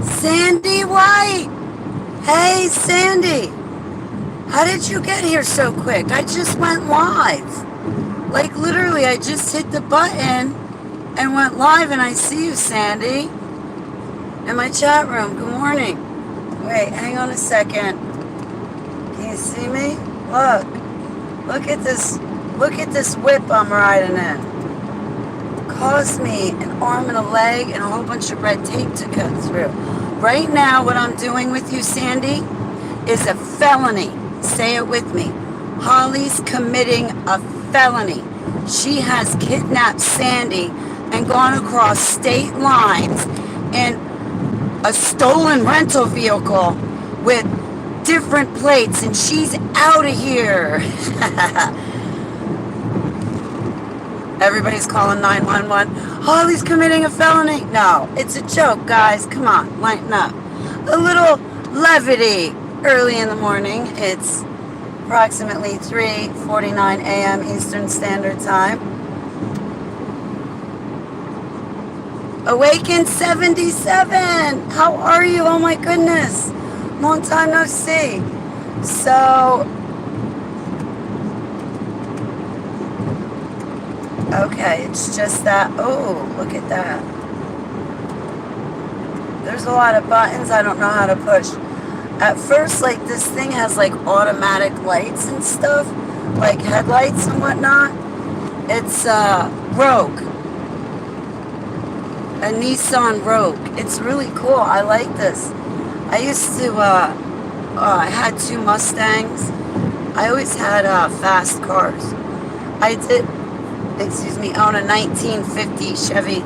Sandy White! Hey, Sandy! How did you get here so quick? I just went live. Like, literally, I just hit the button and went live, and I see you, Sandy, in my chat room. Good morning. Wait, hang on a second. Can you see me? Look. Look at this. Look at this whip I'm riding in. Cost me an arm and a leg and a whole bunch of red tape to cut through. Right now, what I'm doing with you, Sandy, is a felony. Say it with me. Holly's committing a felony. She has kidnapped Sandy and gone across state lines in a stolen rental vehicle with different plates, and she's out of here. Everybody's calling 911. Holly's committing a felony. No, it's a joke, guys. Come on, lighten up. A little levity early in the morning. It's approximately 3:49 a.m. Eastern Standard Time. Awaken 77. How are you? Oh my goodness. Long time no see. So, okay, it's just that. Oh, look at that. There's a lot of buttons I don't know how to push. At first, like, this thing has like automatic lights and stuff, like headlights and whatnot. It's Rogue, a Nissan Rogue. It's really cool. I like this. I used to, I had 2 Mustangs. I always had fast cars. I did, own a 1950 Chevy,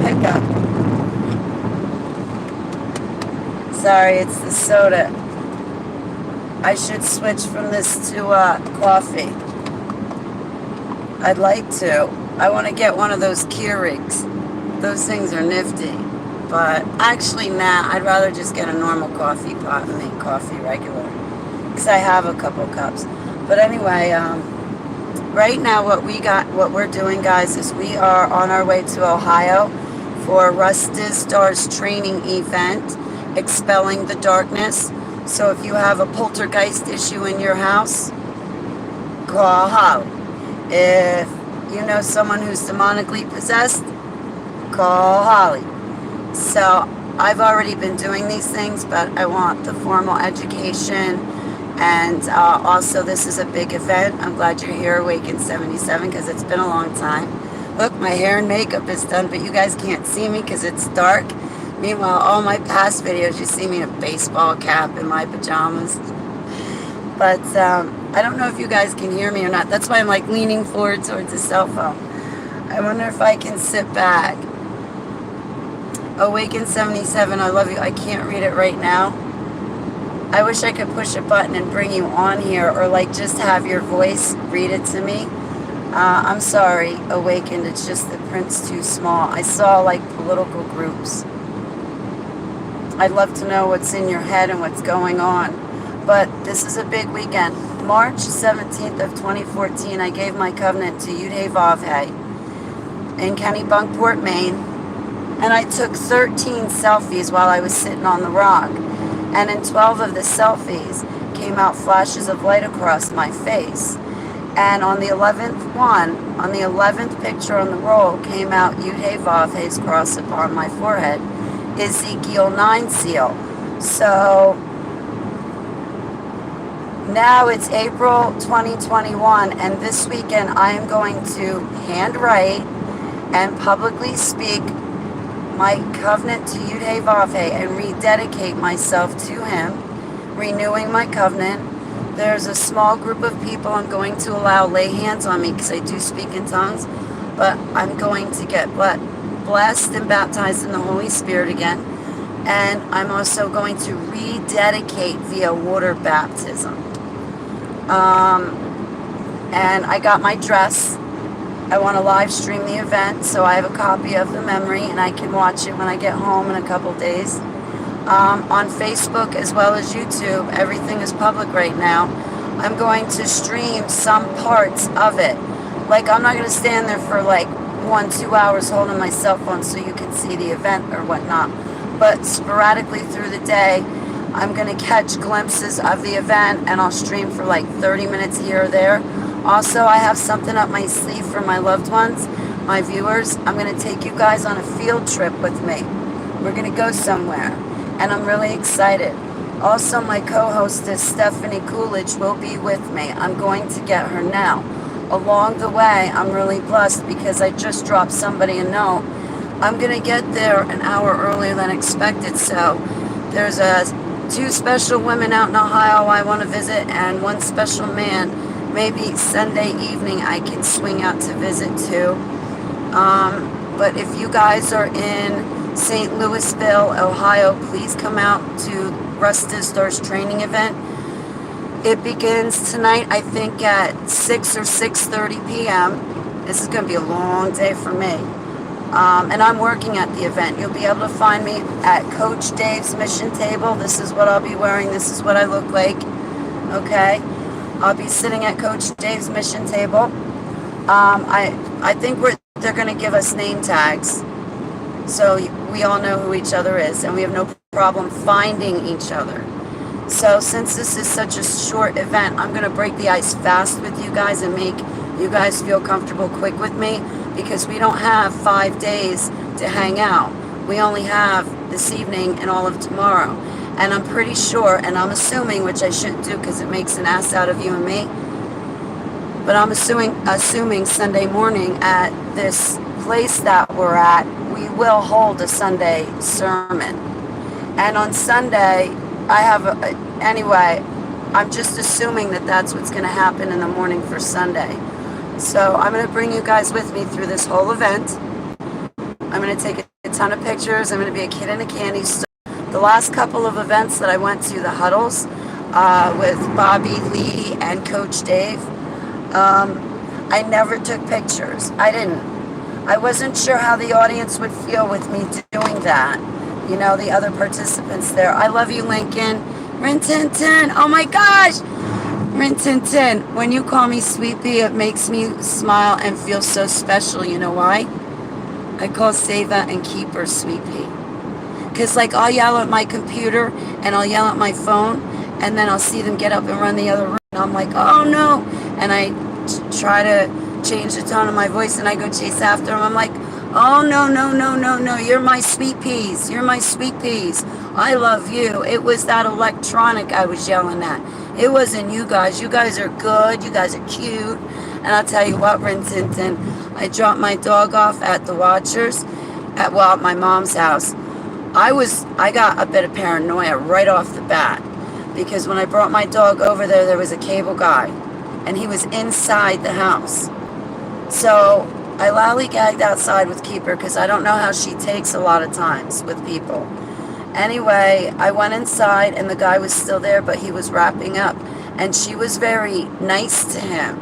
pickup. Sorry, it's the soda. I should switch from this to coffee. I'd like to. I want to get one of those Keurigs. Those things are nifty. But actually, nah, I'd rather just get a normal coffee pot and make coffee regular. Because I have a couple cups. But anyway, right now what we're doing, guys, is we are on our way to Ohio for Russ Dizdar training event, Expelling the Darkness. So if you have a poltergeist issue in your house, call Holly. If you know someone who's demonically possessed, call Holly. So I've already been doing these things, but I want the formal education. And also, this is a big event. I'm glad you're here, Awaken 77, because it's been a long time. Look, my hair and makeup is done, but you guys can't see me because it's dark. Meanwhile, all my past videos, you see me in a baseball cap in my pajamas. But I don't know if you guys can hear me or not. That's why I'm like leaning forward towards the cell phone. I wonder if I can sit back. Awaken 77, I love you. I can't read it right now. I wish I could push a button and bring you on here, or like just have your voice read it to me. I'm sorry, Awakened, it's just the print's too small. I saw like political groups. I'd love to know what's in your head and what's going on. But this is a big weekend. March 17th of 2014, I gave my covenant to Yudhe-Vavhe in Kennebunkport, Maine. And I took 13 selfies while I was sitting on the rock. And in 12 of the selfies came out flashes of light across my face. And on the 11th picture on the roll came out Yudhe-Vavhe's cross upon my forehead, Ezekiel 9 seal. So now it's April 2021, and this weekend I am going to handwrite and publicly speak my covenant to Yudhe-Vavhe and rededicate myself to him, renewing my covenant. There's a small group of people I'm going to allow lay hands on me because I do speak in tongues, but I'm going to get blessed and baptized in the Holy Spirit again, and I'm also going to rededicate via water baptism. And I got my dress. I want to live stream the event, so I have a copy of the memory, and I can watch it when I get home in a couple days. On Facebook as well as YouTube, everything is public right now. I'm going to stream some parts of it. Like, I'm not going to stand there for like 1-2 hours holding my cell phone so you can see the event or whatnot. But sporadically through the day, I'm going to catch glimpses of the event, and I'll stream for like 30 minutes here or there. Also, I have something up my sleeve for my loved ones, my viewers. I'm going to take you guys on a field trip with me. We're going to go somewhere, and I'm really excited. Also, my co-hostess, Stephanie Coolidge, will be with me. I'm going to get her now. Along the way, I'm really blessed because I just dropped somebody a note. I'm going to get there an hour earlier than expected, so there's 2 special women out in Ohio I want to visit, and 1 special man. Maybe Sunday evening I can swing out to visit too. But if you guys are in St. Louisville, Ohio, please come out to Russ Dizdor's training event. It begins tonight, I think, at 6 or 6:30 p.m. This is going to be a long day for me. And I'm working at the event. You'll be able to find me at Coach Dave's mission table. This is what I'll be wearing. This is what I look like. Okay? I'll be sitting at Coach Dave's mission table. I think they're going to give us name tags, so we all know who each other is, and we have no problem finding each other. So since this is such a short event, I'm going to break the ice fast with you guys and make you guys feel comfortable quick with me, because we don't have 5 days to hang out. We only have this evening and all of tomorrow. And I'm pretty sure, and I'm assuming, which I shouldn't do because it makes an ass out of you and me, but I'm assuming Sunday morning at this place that we're at, we will hold a Sunday sermon. And on Sunday, anyway, I'm just assuming that that's what's going to happen in the morning for Sunday. So I'm going to bring you guys with me through this whole event. I'm going to take a ton of pictures. I'm going to be a kid in a candy store. The last couple of events that I went to, the huddles with Bobby Lee and Coach Dave, I never took pictures. I wasn't sure how the audience would feel with me doing that. You know, the other participants there. I love you, Lincoln. Rin Tin Tin. Oh my gosh. Rin Tin Tin. When you call me Sweet Pea, it makes me smile and feel so special. You know why? I call Seva and Keeper Sweet Pea. Because, like, I'll yell at my computer and I'll yell at my phone, and then I'll see them get up and run the other room. And I'm like, oh no. And I try to change the tone of my voice, and I go chase after them. I'm like, oh no, no, no, no, no. You're my sweet peas. You're my sweet peas. I love you. It was that electronic I was yelling at. It wasn't you guys. You guys are good. You guys are cute. And I'll tell you what, Rin Tin Tin, I dropped my dog off at the Watchers at my mom's house. I got a bit of paranoia right off the bat, because when I brought my dog over there was a cable guy, and he was inside the house. So I lollygagged outside with Keeper because I don't know how she takes a lot of times with people. Anyway, I went inside, and the guy was still there, but he was wrapping up, and she was very nice to him.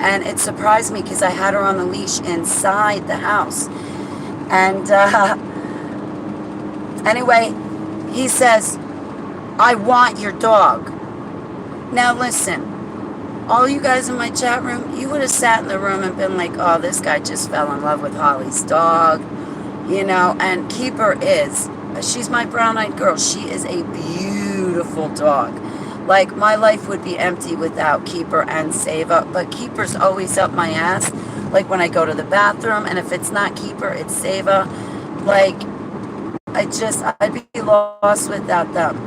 And it surprised me because I had her on the leash inside the house. And anyway, he says, I want your dog. Now listen, all you guys in my chat room, you would have sat in the room and been like, oh, this guy just fell in love with Holly's dog. You know, and Keeper she's my brown-eyed girl. She is a beautiful dog. Like, my life would be empty without Keeper and Seva, but Keeper's always up my ass. Like, when I go to the bathroom, and if it's not Keeper, it's Seva. Like, I'd be lost without them.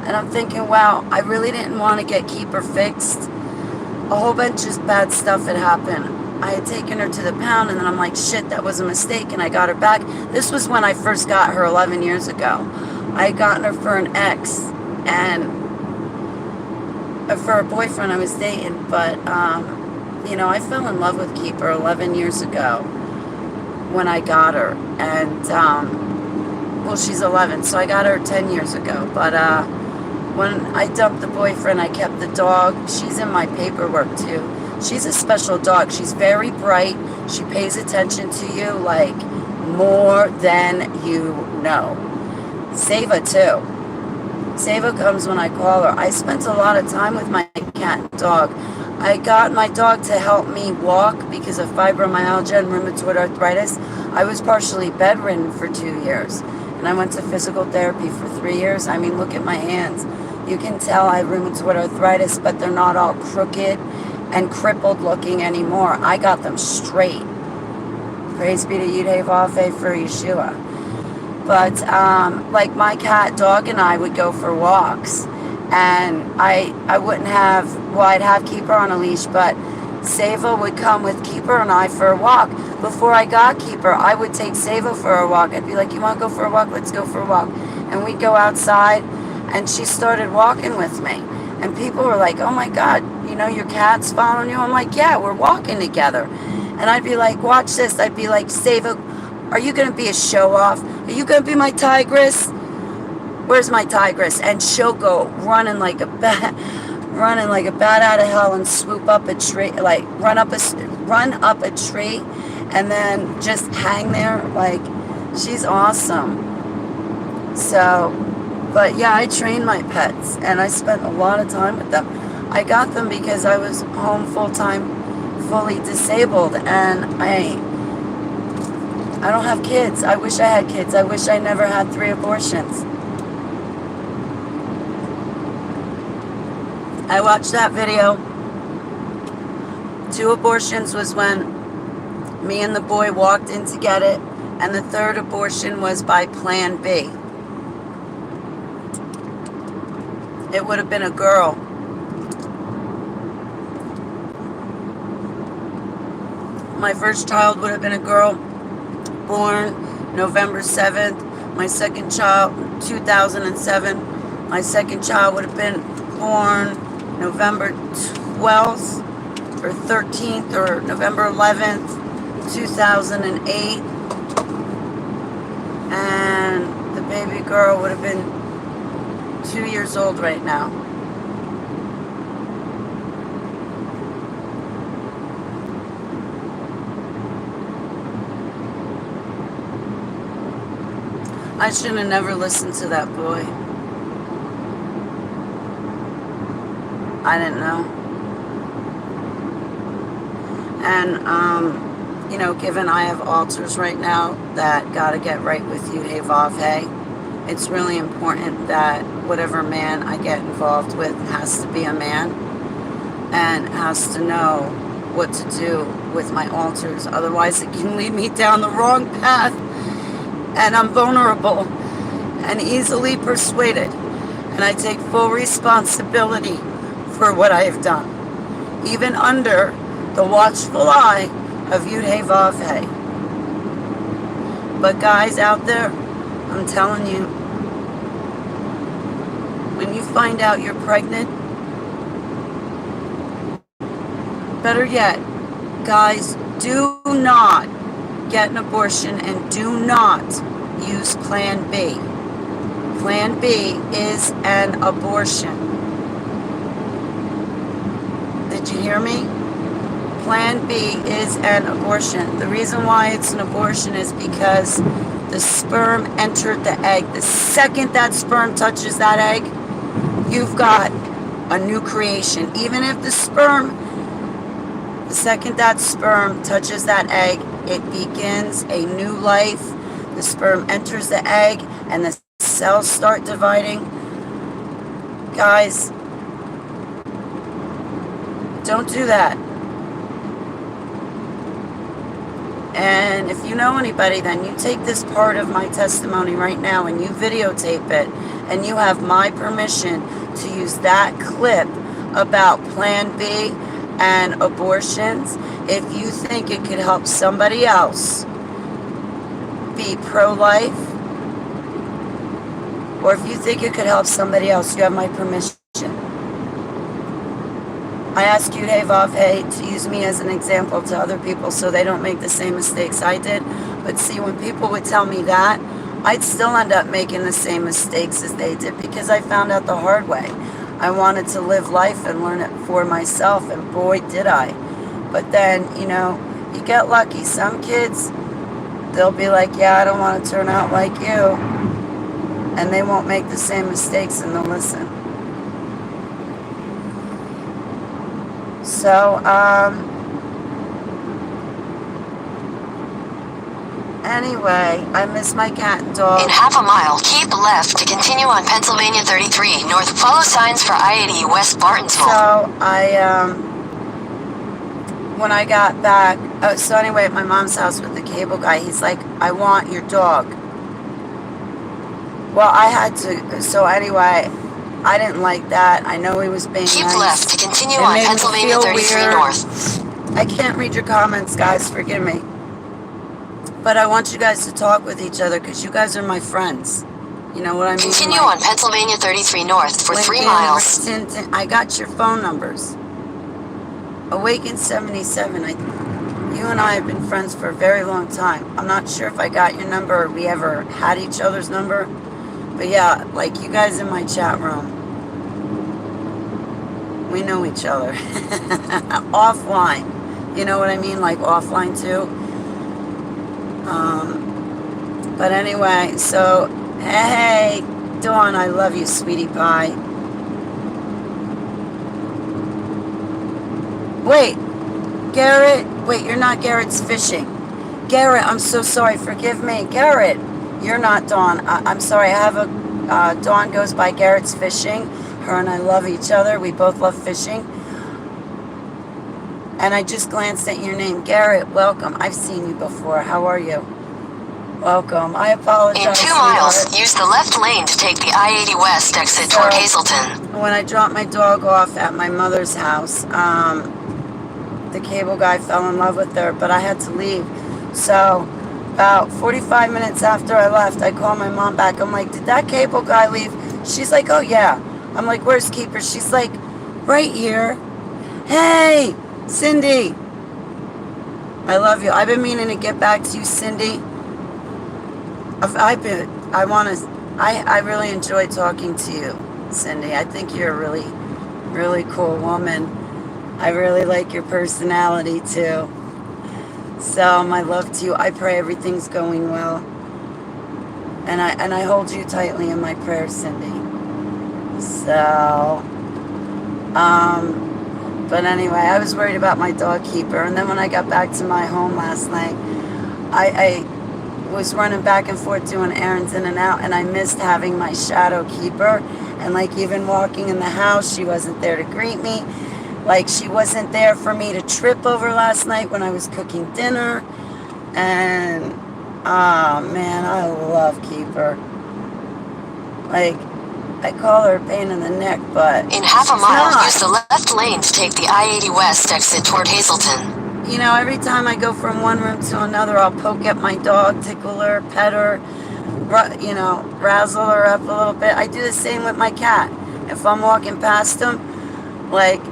And I'm thinking, wow, I really didn't want to get Keeper fixed. A whole bunch of bad stuff had happened. I had taken her to the pound, and then I'm like, shit, that was a mistake, and I got her back. This was when I first got her 11 years ago. I had gotten her for an ex, and for a boyfriend I was dating, but, you know, I fell in love with Keeper 11 years ago when I got her, and, well, she's 11, so I got her 10 years ago, but, when I dumped the boyfriend, I kept the dog. She's in my paperwork, too. She's a special dog. She's very bright. She pays attention to you, like, more than you know. Seva, too. Seva comes when I call her. I spent a lot of time with my cat and dog. I got my dog to help me walk because of fibromyalgia and rheumatoid arthritis. I was partially bedridden for 2 years, and I went to physical therapy for 3 years. I mean, look at my hands. You can tell I have rheumatoid arthritis, but they're not all crooked and crippled looking anymore. I got them straight. Praise be to Yud-Heh-Vav-Heh for Yeshua. But like my cat, dog, and I would go for walks. And I wouldn't have, well, I'd have Keeper on a leash, but Sava would come with Keeper and I for a walk. Before I got Keeper, I would take Sava for a walk. I'd be like, you want to go for a walk? Let's go for a walk. And we'd go outside, and she started walking with me. And people were like, oh my God, you know, your cat's following you? I'm like, yeah, we're walking together. And I'd be like, watch this. I'd be like, Sava, are you going to be a show-off? Are you going to be my tigress? Where's my tigress? And she'll go running like a bat out of hell and swoop up a tree, like run up a tree, and then just hang there. Like, she's awesome. So, but yeah, I train my pets, and I spent a lot of time with them. I got them because I was home full-time, fully disabled, and I don't have kids. I wish I had kids. I wish I never had 3 abortions. I watched that video. 2 abortions was when me and the boy walked in to get it, and the 3rd abortion was by Plan B. It would have been a girl. My first child would have been a girl, born November 7th. My second child, 2007. My second child would have been born November 12th or 13th or November 11th, 2008. And the baby girl would have been 2 years old right now. I should have never listened to that boy. I didn't know. And, you know, given I have altars right now that got to get right with Yud-Heh-Vav-Heh, it's really important that whatever man I get involved with has to be a man and has to know what to do with my altars. Otherwise, it can lead me down the wrong path. And I'm vulnerable and easily persuaded. And I take full responsibility for what I have done, even under the watchful eye of Yud-Heh-Vav-Heh. But guys out there, I'm telling you, when you find out you're pregnant, better yet, guys, do not get an abortion and do not use Plan B. Plan B is an abortion. Did you hear me? Plan B is an abortion. The reason why it's an abortion is because the sperm entered the egg. The second that sperm touches that egg, you've got a new creation. Even if the second that sperm touches that egg, it begins a new life. The sperm enters the egg and the cells start dividing. Guys, don't do that. And if you know anybody, then you take this part of my testimony right now and you videotape it, and you have my permission to use that clip about Plan B and abortions. If you think it could help somebody else be pro-life, or if you think it could help somebody else, you have my permission. I ask Yud-Heh-Vav-Heh to use me as an example to other people so they don't make the same mistakes I did. But see, when people would tell me that, I'd still end up making the same mistakes as they did because I found out the hard way. I wanted to live life and learn it for myself, and boy, did I. But then, you know, you get lucky. Some kids, they'll be like, yeah, I don't want to turn out like you. And they won't make the same mistakes and they'll listen. So, anyway, I miss my cat and dog. In half a mile, keep left to continue on Pennsylvania 33 North. Follow signs for I-80 West Bartonsville. So, when I got back, so anyway, at my mom's house with the cable guy, he's like, I want your dog. Well, I had to, so anyway, I didn't like that. I know he was being Keep nice. left to continue It on made me Pennsylvania feel 33 weird. North. I can't read your comments, guys, forgive me. But I want you guys to talk with each other because you guys are my friends. You know what I mean? Continue like, on Pennsylvania 33 North for Lincoln, 3 miles. I got your phone numbers. Awaken 77. You and I have been friends for a very long time. I'm not sure if I got your number or we ever had each other's number. But yeah, like you guys in my chat room. We know each other. Offline. You know what I mean? Like offline too. But anyway, so, hey, Dawn, I love you, sweetie pie. Wait, Garrett, wait, you're not Garrett's Fishing. Garrett, I'm so sorry, forgive me. Garrett, you're not Dawn. I'm sorry, I have a, Dawn goes by Garrett's Fishing. Her and I love each other. We both love fishing. And I just glanced at your name. Garrett, welcome. I've seen you before. How are you? Welcome. I apologize. In 2 miles, use the left lane to take the I-80 West exit toward Hazleton. When I dropped my dog off at my mother's house, the cable guy fell in love with her, but I had to leave. So about 45 minutes after I left, I called my mom back. I'm like, did that cable guy leave? She's like, oh yeah. I'm like, where's Keeper? She's like, right here. Hey, Cindy. I love you. I've been meaning to get back to you, Cindy. I really enjoy talking to you, Cindy. I think you're a really, really cool woman. I really like your personality too. So my love to you. I pray everything's going well. And I hold you tightly in my prayers, Cindy. So, but anyway, I was worried about my dog Keeper. And then when I got back to my home last night, I was running back and forth doing errands in and out, and I missed having my shadow Keeper. And like even walking in the house, she wasn't there to greet me. Like she wasn't there for me to trip over last night when I was cooking dinner. And man, I love Keeper. Like I call her a pain in the neck, but in half a mile, use the left lane to take the I-80 West exit toward Hazleton. You know, every time I go from one room to another, I'll poke at my dog, tickle her, pet her, you know, razzle her up a little bit. I do the same with my cat. If I'm walking past him, like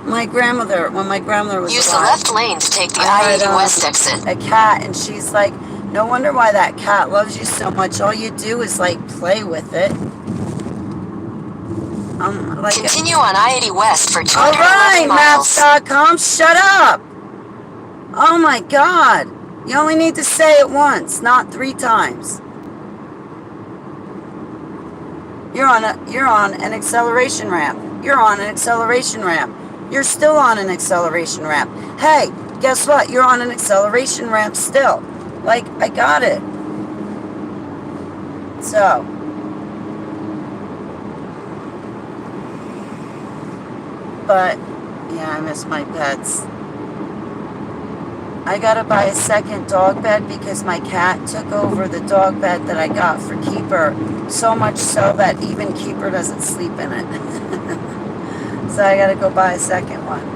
my grandmother, when my grandmother was use alive, the left lane to take the I-80 West exit. A cat, and she's like, no wonder why that cat loves you so much. All you do is like play with it. Like continue on I-80 West for 211 all right, miles. Maps.com, shut up. Oh my God. You only need to say it once, not 3 times. You're on an acceleration ramp. You're on an acceleration ramp. You're still on an acceleration ramp. Hey, guess what? You're on an acceleration ramp still. Like, I got it. So. But, yeah, I miss my pets. I gotta buy a second dog bed because my cat took over the dog bed that I got for Keeper. So much so that even Keeper doesn't sleep in it. So I gotta go buy a second one.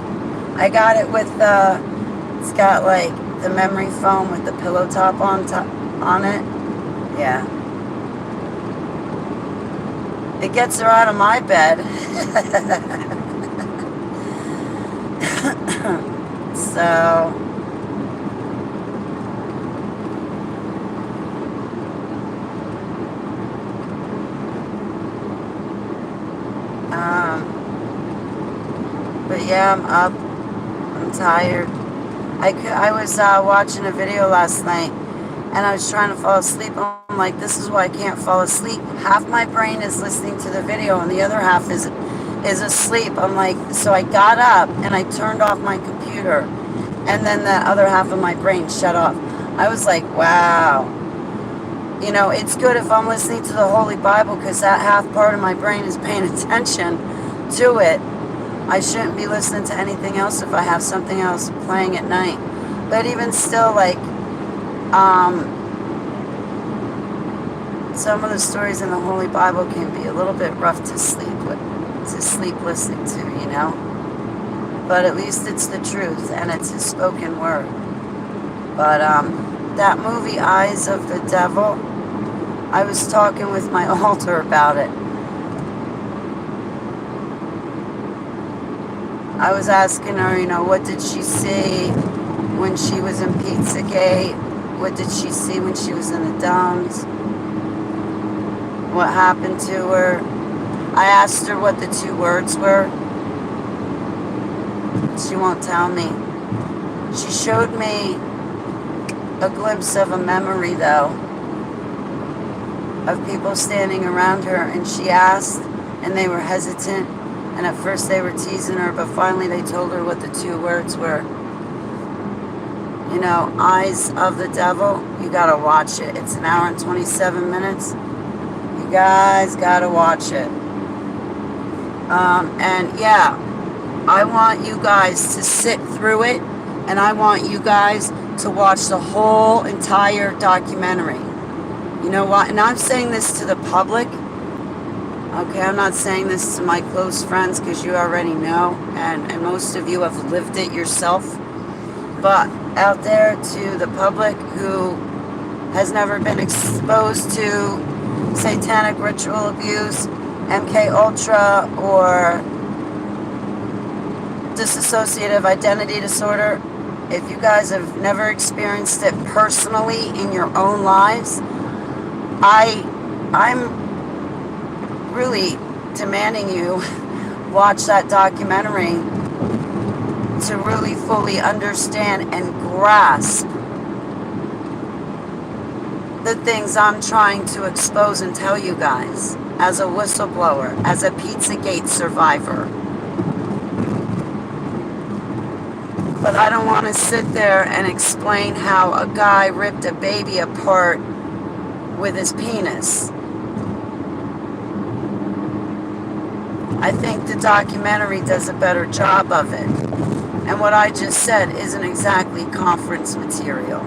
I got it with it's got like the memory foam with the pillow top on it. Yeah. It gets her out of my bed. So. But yeah, I'm up. I'm tired. I was watching a video last night, and I was trying to fall asleep. I'm like, this is why I can't fall asleep. Half my brain is listening to the video, and the other half is is asleep. I'm like, so I got up and I turned off my computer, and then that other half of my brain shut off. I was like, wow. You know, it's good if I'm listening to the Holy Bible, because that half part of my brain is paying attention to it. I shouldn't be listening to anything else if I have something else playing at night. But even still, like, some of the stories in the Holy Bible can be a little bit rough to sleep listening to, you know? But at least it's the truth, and it's His spoken word. But that movie, Eyes of the Devil, I was talking with my altar about it. I was asking her, you know, what did she see when she was in Pizzagate? What did she see when she was in the Downs? What happened to her? I asked her what the 2 words were. She won't tell me. She showed me a glimpse of a memory, though, of people standing around her, and she asked, and they were hesitant, and at first they were teasing her, but finally they told her what the 2 words were. You know, Eyes of the Devil, you gotta watch it. It's 1 hour and 27 minutes. You guys gotta watch it. And yeah, I want you guys to sit through it, and I want you guys to watch the whole entire documentary. You know what? And I'm saying this to the public. Okay, I'm not saying this to my close friends, because you already know, and most of you have lived it yourself. But out there to the public who has never been exposed to satanic ritual abuse, MK Ultra, or dissociative identity disorder, if you guys have never experienced it personally in your own lives, I'm really demanding you watch that documentary to really fully understand and grasp the things I'm trying to expose and tell you guys as a whistleblower, as a Pizzagate survivor. But I don't want to sit there and explain how a guy ripped a baby apart with his penis. I think the documentary does a better job of it. And what I just said isn't exactly conference material.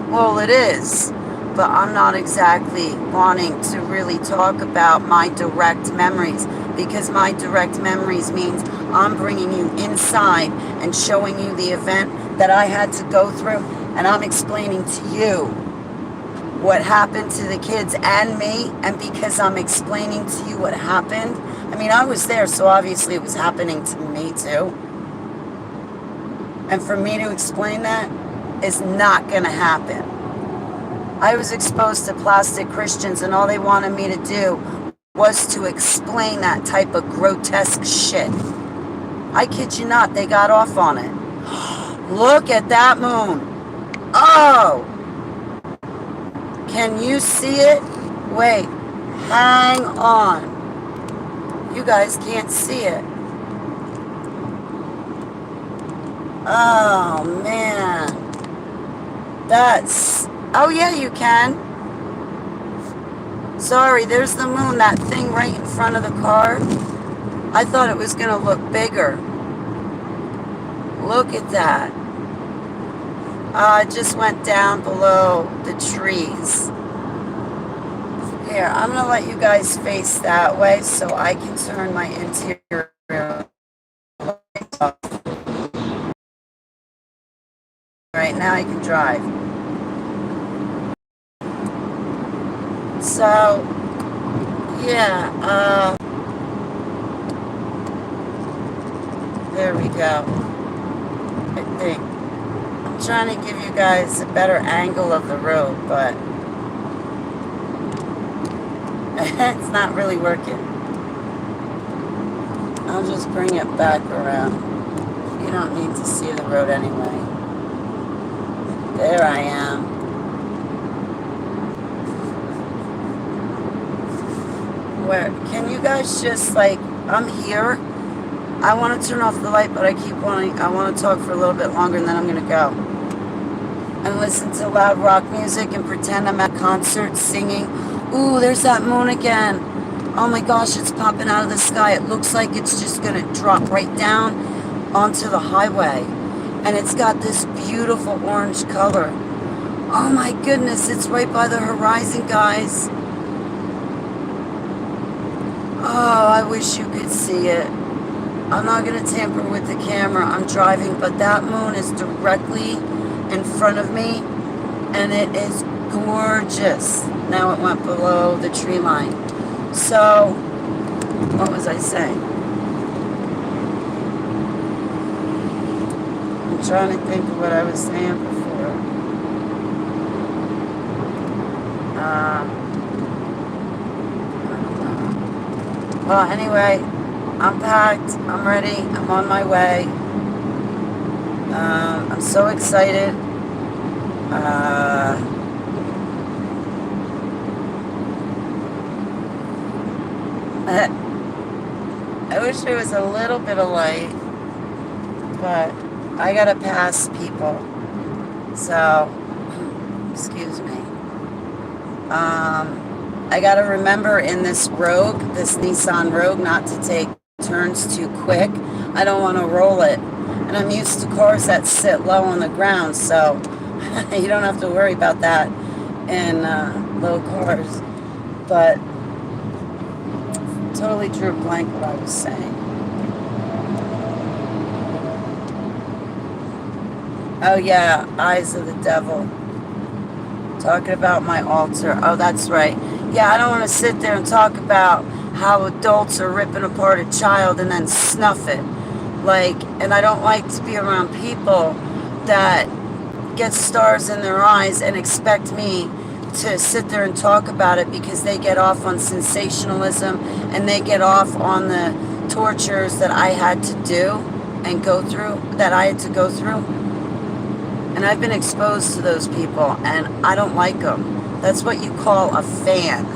Well, it is, but I'm not exactly wanting to really talk about my direct memories, because my direct memories means I'm bringing you inside and showing you the event that I had to go through, and I'm explaining to you what happened to the kids and me. And because I'm explaining to you what happened, I mean, I was there, so obviously it was happening to me too. And for me to explain that is not going to happen. I was exposed to plastic Christians, and all they wanted me to do was to explain that type of grotesque shit. I kid you not, they got off on it. Look at that moon. Oh! Can you see it? Wait, hang on. You guys can't see it. Oh, man. That's... Oh, yeah, you can. Sorry, there's the moon, that thing right in front of the car. I thought it was going to look bigger. Look at that. It just went down below the trees. Here, I'm going to let you guys face that way so I can turn my interior lights off. Right now I can drive. So, yeah, there we go. I think. I'm trying to give you guys a better angle of the road, but it's not really working. I'll just bring it back around. You don't need to see the road anyway. There I am. Where, can you guys just, like, I'm here, I want to turn off the light, but I want to talk for a little bit longer, and then I'm going to go. And listen to loud rock music and pretend I'm at a concert singing. Ooh, there's that moon again. Oh my gosh, it's popping out of the sky. It looks like it's just going to drop right down onto the highway. And it's got this beautiful orange color. Oh my goodness, it's right by the horizon, guys. Oh, I wish you could see it. I'm not going to tamper with the camera. I'm driving, but that moon is directly in front of me, and it is gorgeous. Now it went below the tree line. So, what was I saying? I'm trying to think of what I was saying before. Well, anyway, I'm packed. I'm ready. I'm on my way. I'm so excited. I wish there was a little bit of light, but I gotta pass people. So, excuse me. I gotta remember in this Rogue, this Nissan Rogue, not to take turns too quick. I don't want to roll it. And I'm used to cars that sit low on the ground, so you don't have to worry about that in low cars. But totally drew a blank what I was saying. Oh yeah, Eyes of the Devil. Talking about my altar. Oh, that's right. Yeah, I don't want to sit there and talk about how adults are ripping apart a child and then snuff it. Like, and I don't like to be around people that get stars in their eyes and expect me to sit there and talk about it because they get off on sensationalism and they get off on the tortures that I had to do and go through, that I had to go through. And I've been exposed to those people, and I don't like them. That's what you call a fan.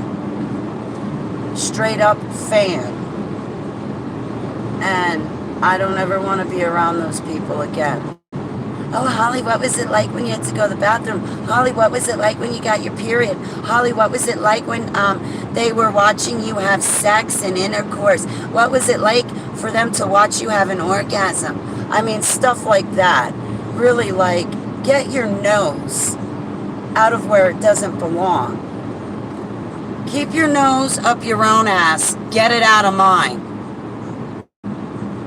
Straight up fan. And I don't ever want to be around those people again. Oh, Holly, what was it like when you had to go to the bathroom? Holly, what was it like when you got your period? Holly, what was it like when they were watching you have sex and intercourse? What was it like for them to watch you have an orgasm? I mean, stuff like that. Really, like, get your nose out of where it doesn't belong. Keep your nose up your own ass. Get it out of mine.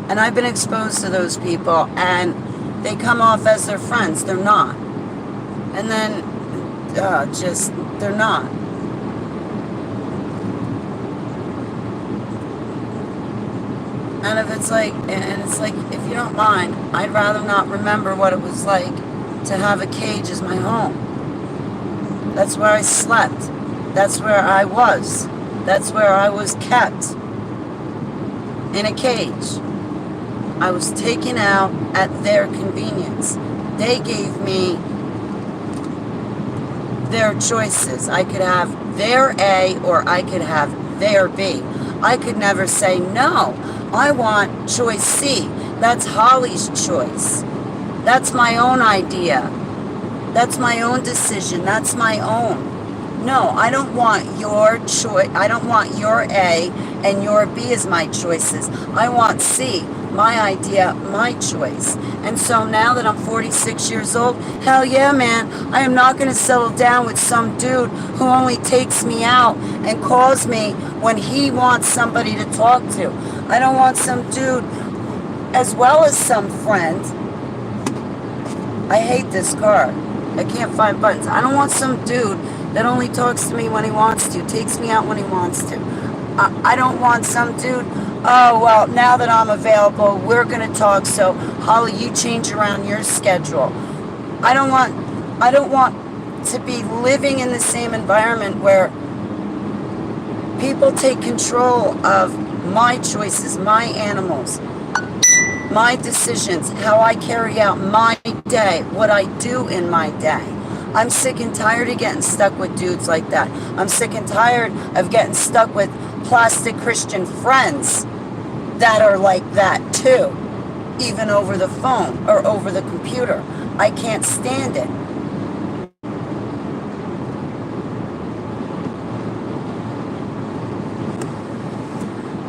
And I've been exposed to those people, and they come off as their friends. They're not. And then, they're not. And it's like, if you don't mind, I'd rather not remember what it was like to have a cage as my home. That's where I slept. That's where I was. That's where I was kept. In a cage. I was taken out at their convenience. They gave me their choices. I could have their A or I could have their B. I could never say, no, I want choice C. That's Holly's choice. That's my own idea. That's my own decision. That's my own. No, I don't want your choice. I don't want your A and your B as my choices. I want C, my idea, my choice. And so now that I'm 46 years old, hell yeah, man, I am not going to settle down with some dude who only takes me out and calls me when he wants somebody to talk to. I don't want some dude, as well as some friend. I hate this car. I can't find buttons. I don't want some dude that only talks to me when he wants to, takes me out when he wants to. I don't want some dude, oh, well, now that I'm available, we're going to talk, so Holly, you change around your schedule. I don't want to be living in the same environment where people take control of my choices, my animals, my decisions, how I carry out my day, what I do in my day. I'm sick and tired of getting stuck with dudes like that. I'm sick and tired of getting stuck with plastic Christian friends that are like that too, even over the phone or over the computer. I can't stand it.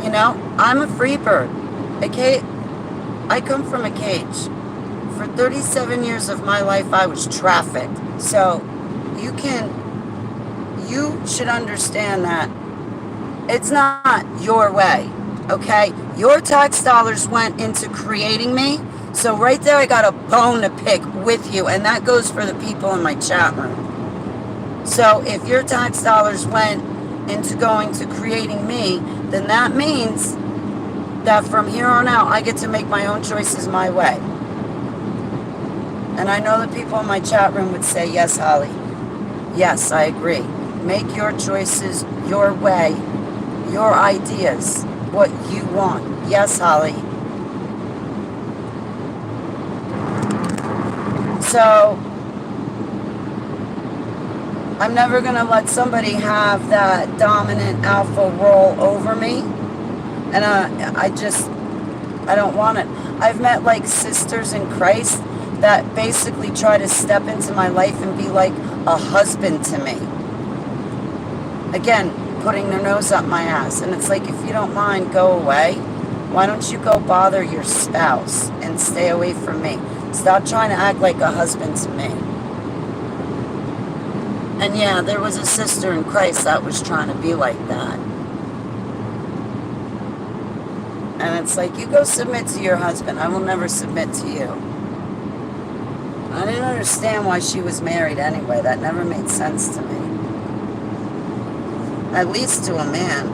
You know, I'm a free bird. Okay, I come from a cage. For 37 years of my life, I was trafficked. So you should understand that it's not your way, okay? Your tax dollars went into creating me. So right there, I got a bone to pick with you, and that goes for the people in my chat room. So if your tax dollars went into going to creating me, then that means that from here on out, I get to make my own choices my way. And I know the people in my chat room would say, yes, Holly. Yes, I agree. Make your choices your way, your ideas, what you want. Yes, Holly. So, I'm never going to let somebody have that dominant alpha role over me. And I don't want it. I've met like sisters in Christ that basically try to step into my life and be like a husband to me. Again, putting their nose up my ass. And it's like, if you don't mind, go away. Why don't you go bother your spouse and stay away from me? Stop trying to act like a husband to me. And yeah, there was a sister in Christ that was trying to be like that. And it's like, you go submit to your husband. I will never submit to you. I didn't understand why she was married anyway. That never made sense to me. At least to a man.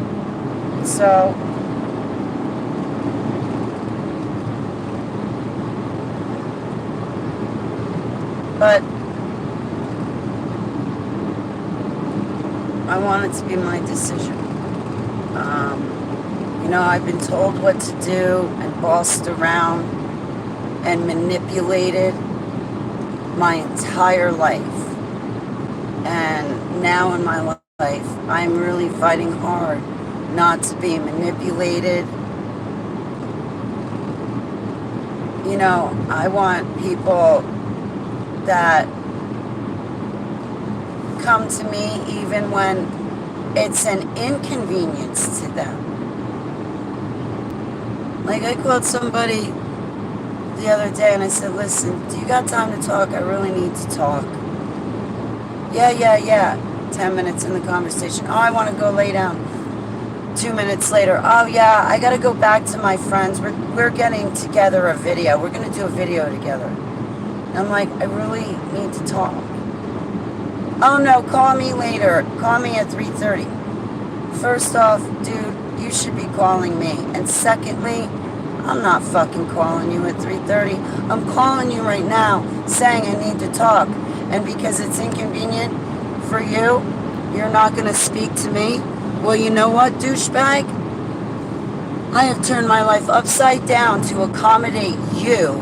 So, but I want it to be my decision. You know, I've been told what to do and bossed around and manipulated my entire life. And now in my life, I'm really fighting hard not to be manipulated. You know, I want people that come to me even when it's an inconvenience to them. Like, I called somebody the other day and I said, listen, do you got time to talk? I really need to talk. Yeah. 10 minutes in the conversation. Oh, I want to go lay down. 2 minutes later. Oh, yeah, I got to go back to my friends. We're getting together a video. We're going to do a video together. And I'm like, I really need to talk. Oh, no, call me later. Call me at 3:30. First off, dude, you should be calling me. And secondly, I'm not fucking calling you at 3:30. I'm calling you right now saying I need to talk. And because it's inconvenient for you, you're not going to speak to me. Well, you know what, douchebag? I have turned my life upside down to accommodate you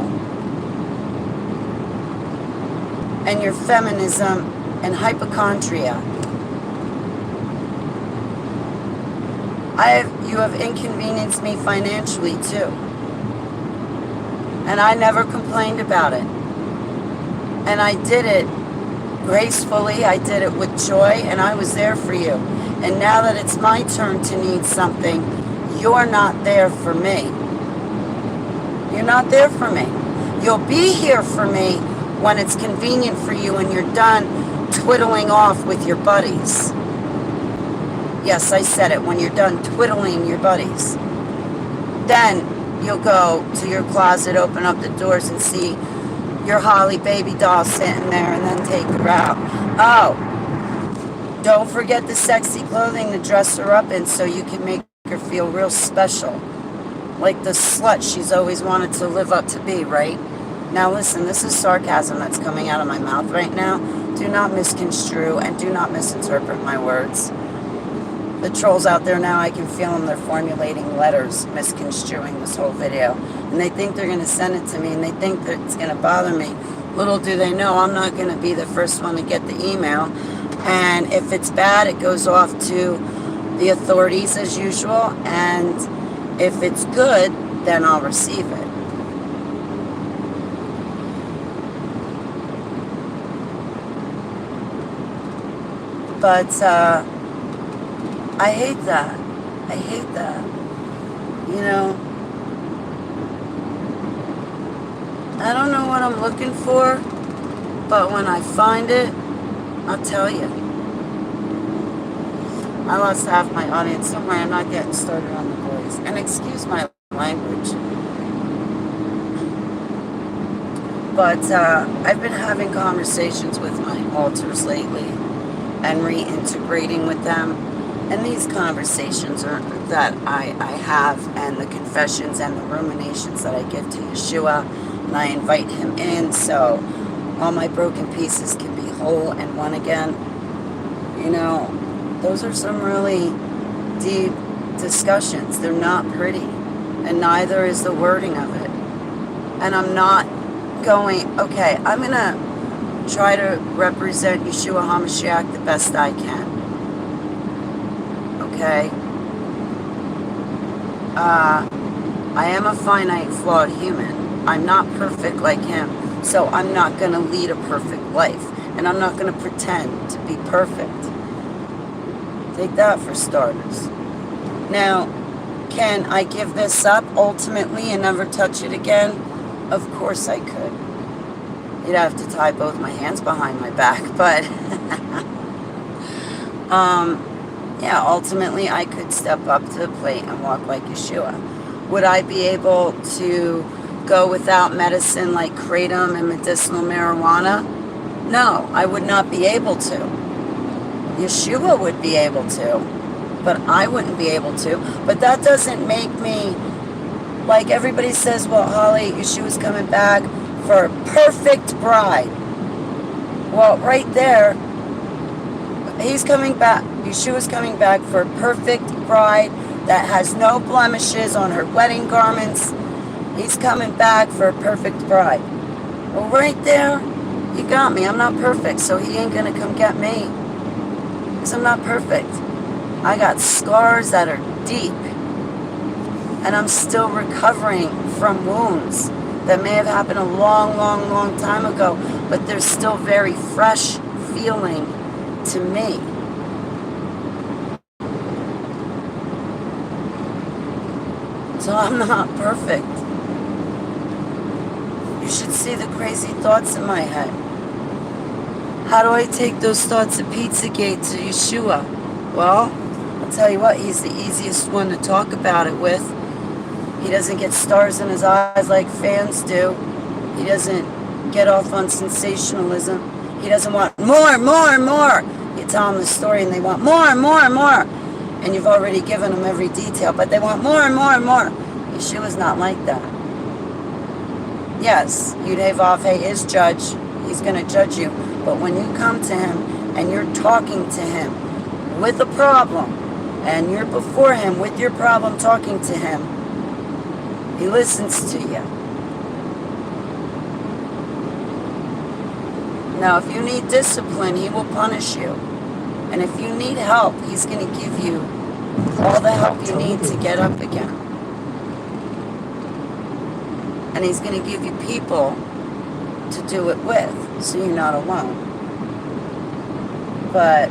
and your feminism and hypochondria. You have inconvenienced me financially too. And I never complained about it. And I did it gracefully, I did it with joy, and I was there for you. And now that it's my turn to need something, you're not there for me. You're not there for me. You'll be here for me when it's convenient for you and you're done twiddling off with your buddies. Yes, I said it, when you're done twiddling your buddies. Then you'll go to your closet, open up the doors and see your Holly baby doll sitting there and then take her out. Oh, don't forget the sexy clothing to dress her up in so you can make her feel real special. Like the slut she's always wanted to live up to be, right? Now listen, this is sarcasm that's coming out of my mouth right now. Do not misconstrue and do not misinterpret my words. The trolls out there now, I can feel them. They're formulating letters, misconstruing this whole video. And they think they're going to send it to me, and they think that it's going to bother me. Little do they know, I'm not going to be the first one to get the email. And if it's bad, it goes off to the authorities as usual. And If it's good, then I'll receive it. But I hate that. I hate that. You know, I don't know what I'm looking for, but when I find it, I'll tell you. I lost half my audience somewhere. I'm not getting started on the boys. And excuse my language. But I've been having conversations with my alters lately and reintegrating with them. And these conversations are that I have, and the confessions and the ruminations that I give to Yeshua, and I invite him in so all my broken pieces can be whole and one again. You know, those are some really deep discussions. They're not pretty, and neither is the wording of it. And I'm not going, okay, I'm going to try to represent Yeshua HaMashiach the best I can. Okay? I am a finite, flawed human. I'm not perfect like him, so I'm not going to lead a perfect life. And I'm not going to pretend to be perfect. Take that for starters. Now, can I give this up ultimately and never touch it again? Of course I could. You'd have to tie both my hands behind my back, but yeah, ultimately I could step up to the plate and walk like Yeshua. Would I be able to go without medicine like kratom and medicinal marijuana? No, I would not be able to. Yeshua would be able to, but I wouldn't be able to. But that doesn't make me, like everybody says, well, Holly, Yeshua's coming back for a perfect bride. Well, right there, he's coming back. Yeshua's coming back for a perfect bride that has no blemishes on her wedding garments. He's coming back for a perfect bride. Well, right there, you got me. I'm not perfect, so he ain't going to come get me. Because I'm not perfect. I got scars that are deep. And I'm still recovering from wounds that may have happened a long, long, long time ago, but they're still very fresh feeling to me. So I'm not perfect. You should see the crazy thoughts in my head. How do I take those thoughts of Pizzagate to Yeshua? Well, I'll tell you what, he's the easiest one to talk about it with. He doesn't get stars in his eyes like fans do. He doesn't get off on sensationalism. He doesn't want more, more, more. You tell them the story and they want more, more, more. And you've already given them every detail, but they want more and more and more. Yeshua's not like that. Yes, Yud-Heh-Vav-Heh is judge. He's going to judge you. But when you come to him and you're talking to him with a problem, and you're before him with your problem talking to him, he listens to you. Now, if you need discipline, he will punish you. And if you need help, he's going to give you all the help you need to get up again. And he's going to give you people to do it with, so you're not alone. But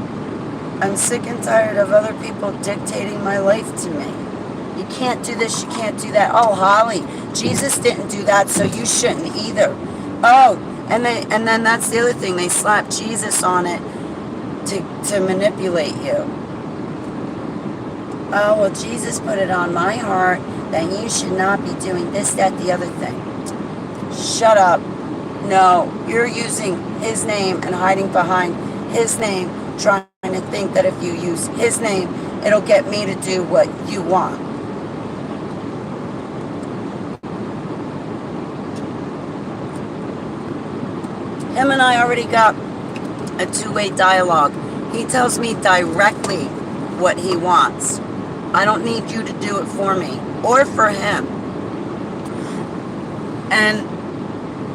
I'm sick and tired of other people dictating my life to me. You can't do this, you can't do that. Oh, Holly, Jesus didn't do that, so you shouldn't either. Oh, and then that's the other thing. They slap Jesus on it to manipulate you. Oh, well, Jesus put it on my heart that you should not be doing this, that, the other thing. Shut up. No, you're using his name and hiding behind his name, trying to think that if you use his name, it'll get me to do what you want. Him and I already got a two-way dialogue. He tells me directly what he wants. I don't need you to do it for me or for him. And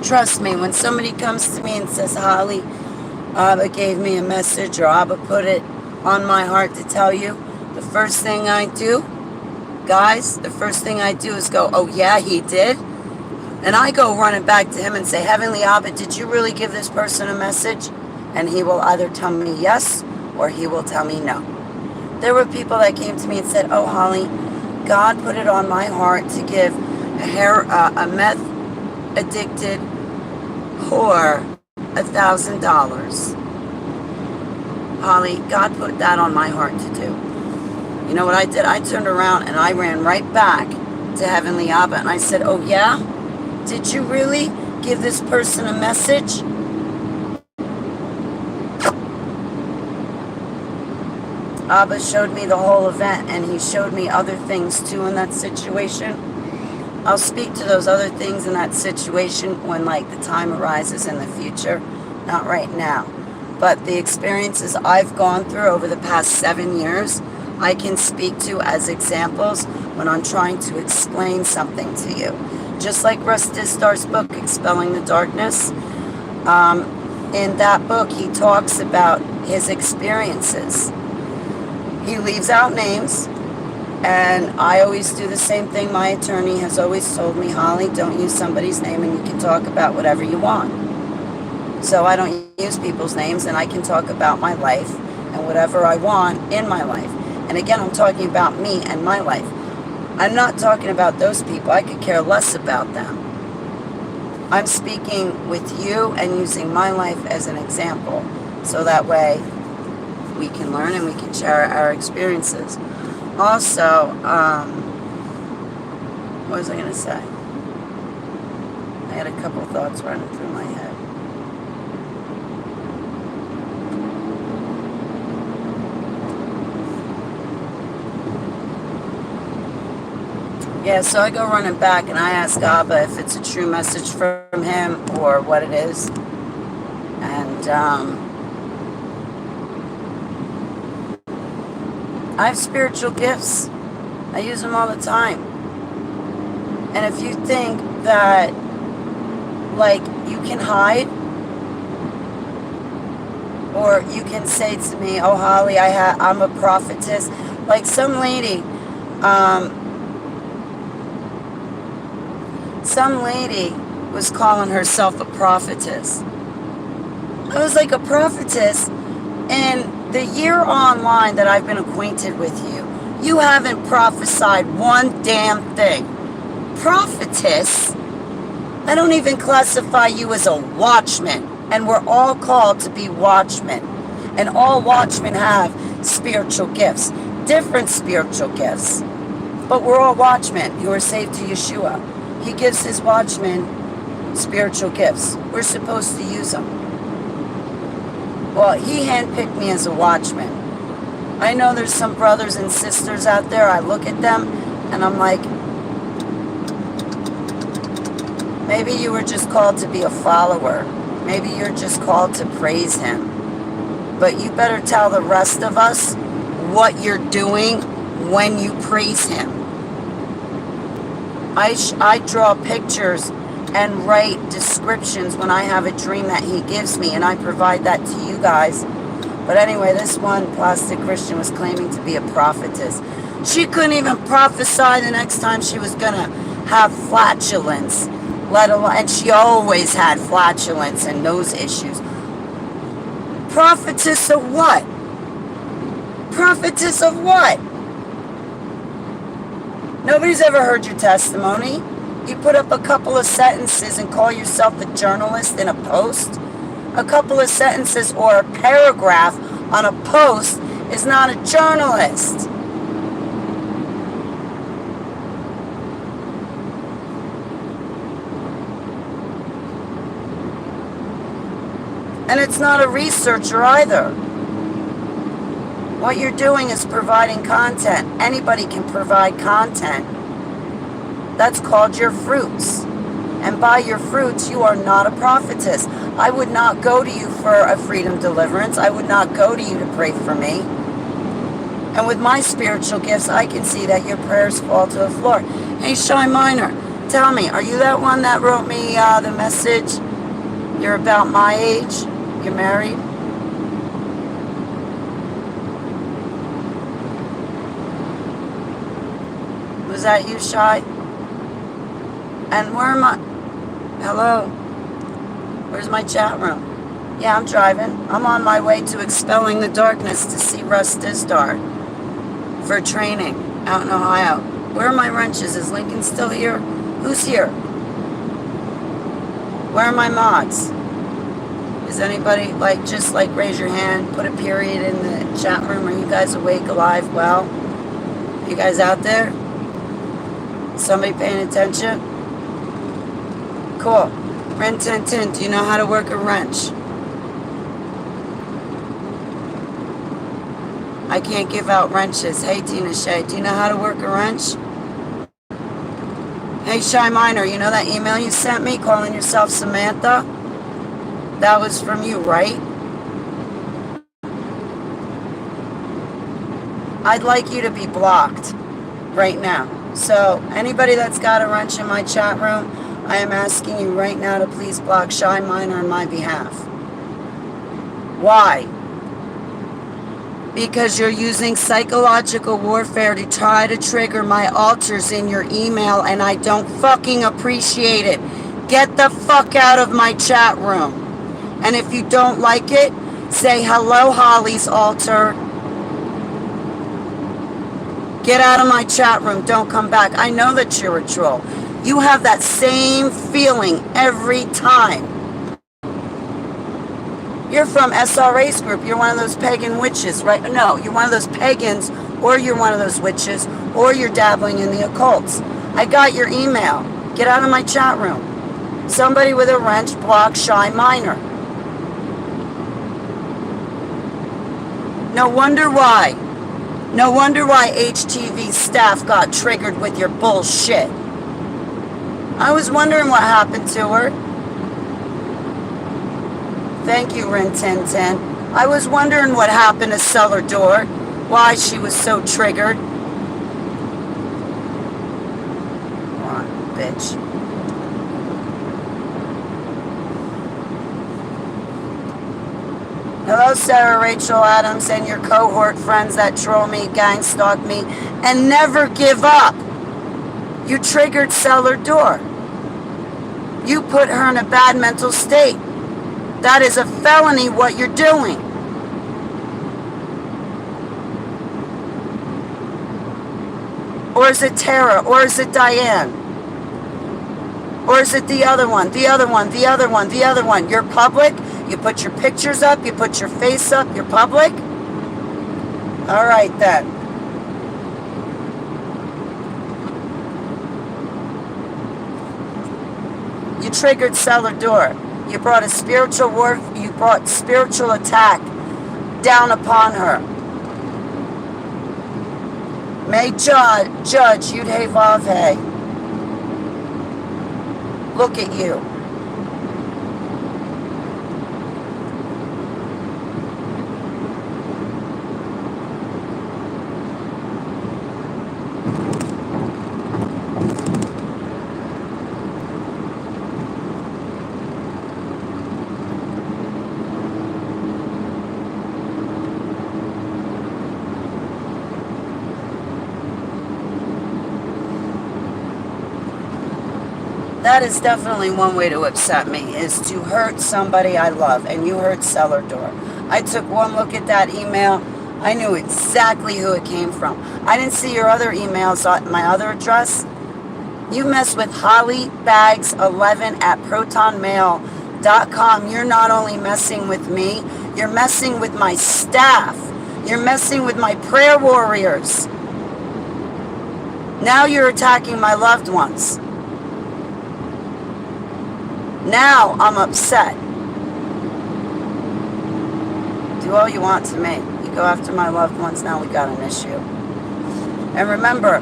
trust me, when somebody comes to me and says, Holly, Abba gave me a message, or Abba put it on my heart to tell you, the first thing I do, guys, the first thing I do is go, oh yeah, he did? And I go running back to him and say, Heavenly Abba, did you really give this person a message? And he will either tell me yes, or he will tell me no. There were people that came to me and said, oh, Holly, God put it on my heart to give a meth addicted whore $1,000. Holly, God put that on my heart to do. You know what I did? I turned around and I ran right back to Heavenly Abba and I said, oh yeah? Did you really give this person a message? Abba showed me the whole event, and he showed me other things too in that situation. I'll speak to those other things in that situation when like the time arises in the future, not right now. But the experiences I've gone through over the past 7 years, I can speak to as examples when I'm trying to explain something to you. Just like Russ Distar's book, Expelling the Darkness. In that book, he talks about his experiences. He leaves out names, and I always do the same thing. My attorney has always told me, Holly, don't use somebody's name and you can talk about whatever you want. So I don't use people's names, and I can talk about my life and whatever I want in my life. And again, I'm talking about me and my life. I'm not talking about those people. I could care less about them. I'm speaking with you and using my life as an example, so that way we can learn and we can share our experiences. Also, what was I going to say? I had a couple thoughts running through my head. Yeah, so I go running back and I ask Abba if it's a true message from him or what it is. And I have spiritual gifts. I use them all the time. And if you think that, like, you can hide, or you can say to me, oh, Holly, I'm a prophetess. Like some lady was calling herself a prophetess. I was like, a prophetess? In the year online that I've been acquainted with you, you haven't prophesied one damn thing. Prophetess? I don't even classify you as a watchman. And we're all called to be watchmen. And all watchmen have spiritual gifts. Different spiritual gifts. But we're all watchmen who are saved to Yeshua. He gives his watchmen spiritual gifts. We're supposed to use them. Well, he handpicked me as a watchman. I know there's some brothers and sisters out there, I look at them and I'm like, maybe you were just called to be a follower. Maybe you're just called to praise him. But you better tell the rest of us what you're doing when you praise him. I draw pictures and write descriptions when I have a dream that he gives me, and I provide that to you guys. But anyway, this one plastic Christian was claiming to be a prophetess. She couldn't even prophesy the next time she was going to have flatulence, let alone, and she always had flatulence and nose issues. Prophetess of what? Prophetess of what? Nobody's ever heard your testimony. You put up a couple of sentences and call yourself a journalist in a post. A couple of sentences or a paragraph on a post is not a journalist. And it's not a researcher either. What you're doing is providing content. Anybody can provide content. That's called your fruits. And by your fruits, you are not a prophetess. I would not go to you for a freedom deliverance. I would not go to you to pray for me. And with my spiritual gifts, I can see that your prayers fall to the floor. Hey, Shy Minor, tell me, are you that one that wrote me the message? You're about my age? You're married? Was that you, Shy? And where am I? Hello? Where's my chat room? Yeah, I'm driving. I'm on my way to Expelling the Darkness to see Russ Dizdar for training out in Ohio. Where are my wrenches? Is Lincoln still here? Who's here? Where are my mods? Is anybody, just raise your hand, put a period in the chat room. Are you guys awake, alive, well? You guys out there? Somebody paying attention? Cool. Ren Tin Tin, do you know how to work a wrench? I can't give out wrenches. Hey, Tina Shay, do you know how to work a wrench? Hey, Shy Miner, you know that email you sent me calling yourself Samantha? That was from you, right? I'd like you to be blocked right now. So anybody that's got a wrench in my chat room, I am asking you right now to please block Shy Miner on my behalf. Why? Because you're using psychological warfare to try to trigger my altars in your email, and I don't fucking appreciate it. Get the fuck out of my chat room. And if you don't like it, say hello, Holly's altar. Get out of my chat room. Don't come back. I know that you're a troll. You have that same feeling every time. You're from SRA's group. You're one of those pagan witches, right? No, you're one of those pagans, or you're one of those witches, or you're dabbling in the occults. I got your email. Get out of my chat room. Somebody with a wrench block Shy Miner. No wonder why. No wonder why HTV staff got triggered with your bullshit. I was wondering what happened to her. Thank you, Rin Tin Tin. I was wondering what happened to Cellar Door, why she was so triggered. Come on, bitch. Hello, Sarah Rachel Adams and your cohort friends that troll me, gang stalk me, and never give up. You triggered Cellar Door. You put her in a bad mental state. That is a felony what you're doing. Or is it Tara? Or is it Diane? Or is it the other one? The other one, the other one, the other one. You're public. You put your pictures up. You put your face up. You're public. All right, then. You triggered Cellar Door. You brought a spiritual war. You brought spiritual attack down upon her. May judge Yud-Hey Vav-Hey. Look at you. That is definitely one way to upset me, is to hurt somebody I love, and you hurt Cellar Door. I took one look at that email. I knew exactly who it came from. I didn't see your other emails on my other address. You mess with hollybags11@protonmail.com. You're not only messing with me, you're messing with my staff. You're messing with my prayer warriors. Now you're attacking my loved ones. Now I'm upset. Do all you want to me. You go after my loved ones, now we got an issue. And remember,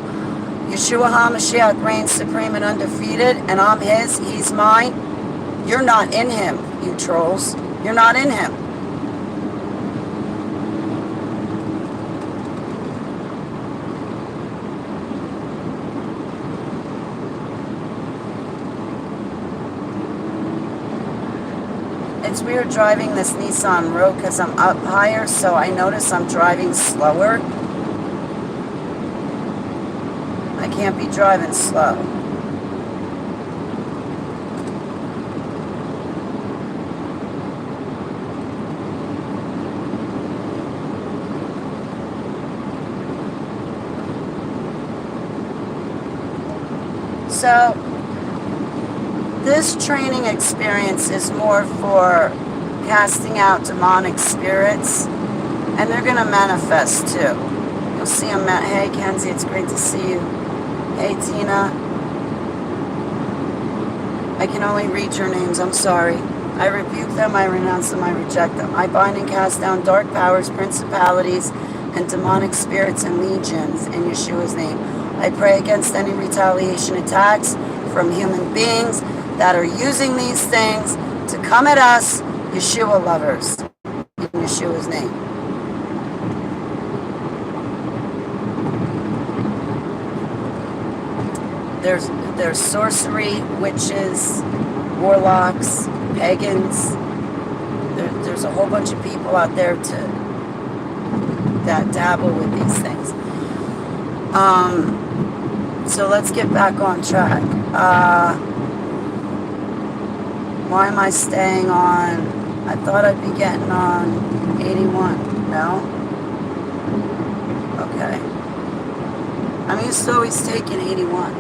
Yeshua HaMashiach reigns supreme and undefeated, and I'm his, he's mine. You're not in him, you trolls. You're not in him. It's weird driving this Nissan Rogue because I'm up higher, so I notice I'm driving slower. I I can't be driving slow. So, this training experience is more for casting out demonic spirits, and they're going to manifest too. You'll see them. Hey, Kenzie, it's great to see you. Hey, Tina. I can only read your names. I'm sorry. I rebuke them, I renounce them, I reject them. I bind and cast down dark powers, principalities, and demonic spirits and legions in Yeshua's name. I pray against any retaliation attacks from human beings that are using these things to come at us, Yeshua lovers, in Yeshua's name. There's sorcery, witches, warlocks, pagans. There's a whole bunch of people out there that dabble with these things. So let's get back on track. Why am I staying on? I thought I'd be getting on 81. No? Okay. I'm used to always taking 81.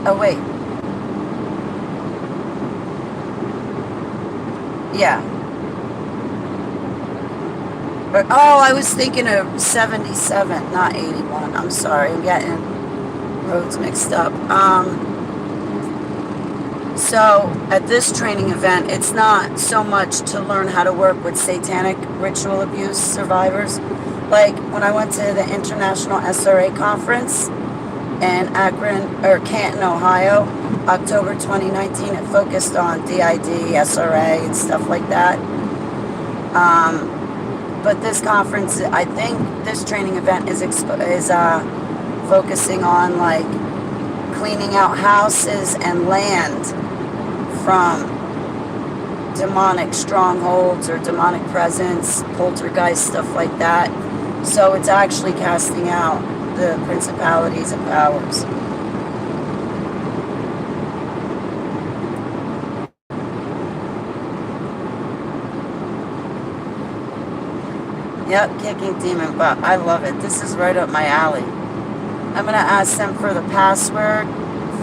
Oh, wait. Yeah. But, oh, I was thinking of 77, not 81. I'm sorry. I'm getting roads mixed up. So at this training event, it's not so much to learn how to work with satanic ritual abuse survivors. Like when I went to the International SRA conference in Canton, Ohio, October 2019, it focused on DID, SRA, and stuff like that. But this conference, I think this training event is focusing on like cleaning out houses and land from demonic strongholds or demonic presence, poltergeist, stuff like that. So it's actually casting out the principalities and powers. Yep, kicking demon butt. I love it. This is right up my alley. I'm going to ask them for the password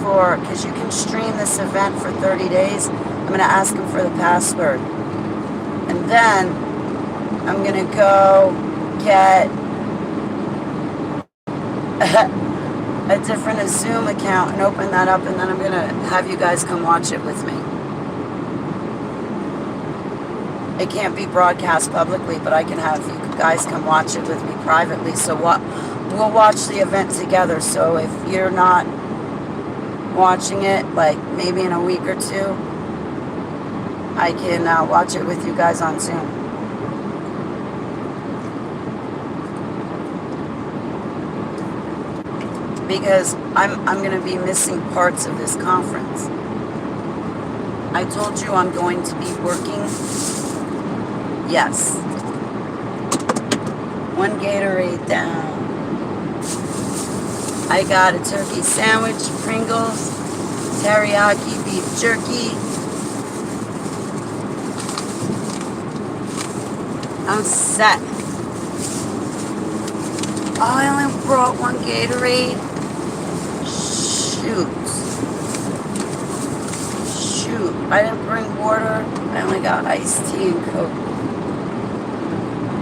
because you can stream this event for 30 days. I'm going to ask them for the password. And then I'm going to go get a different Zoom account and open that up, and then I'm going to have you guys come watch it with me. It can't be broadcast publicly, but I can have you guys come watch it with me privately. So we'll watch the event together. So if you're not watching it, like maybe in a week or two, I can watch it with you guys on Zoom. Because I'm going to be missing parts of this conference. I told you I'm going to be working. Yes. One Gatorade down. I got a turkey sandwich, Pringles, teriyaki beef jerky. I'm set. Oh, I only brought one Gatorade. Shoot. I didn't bring water. I only got iced tea and Coke.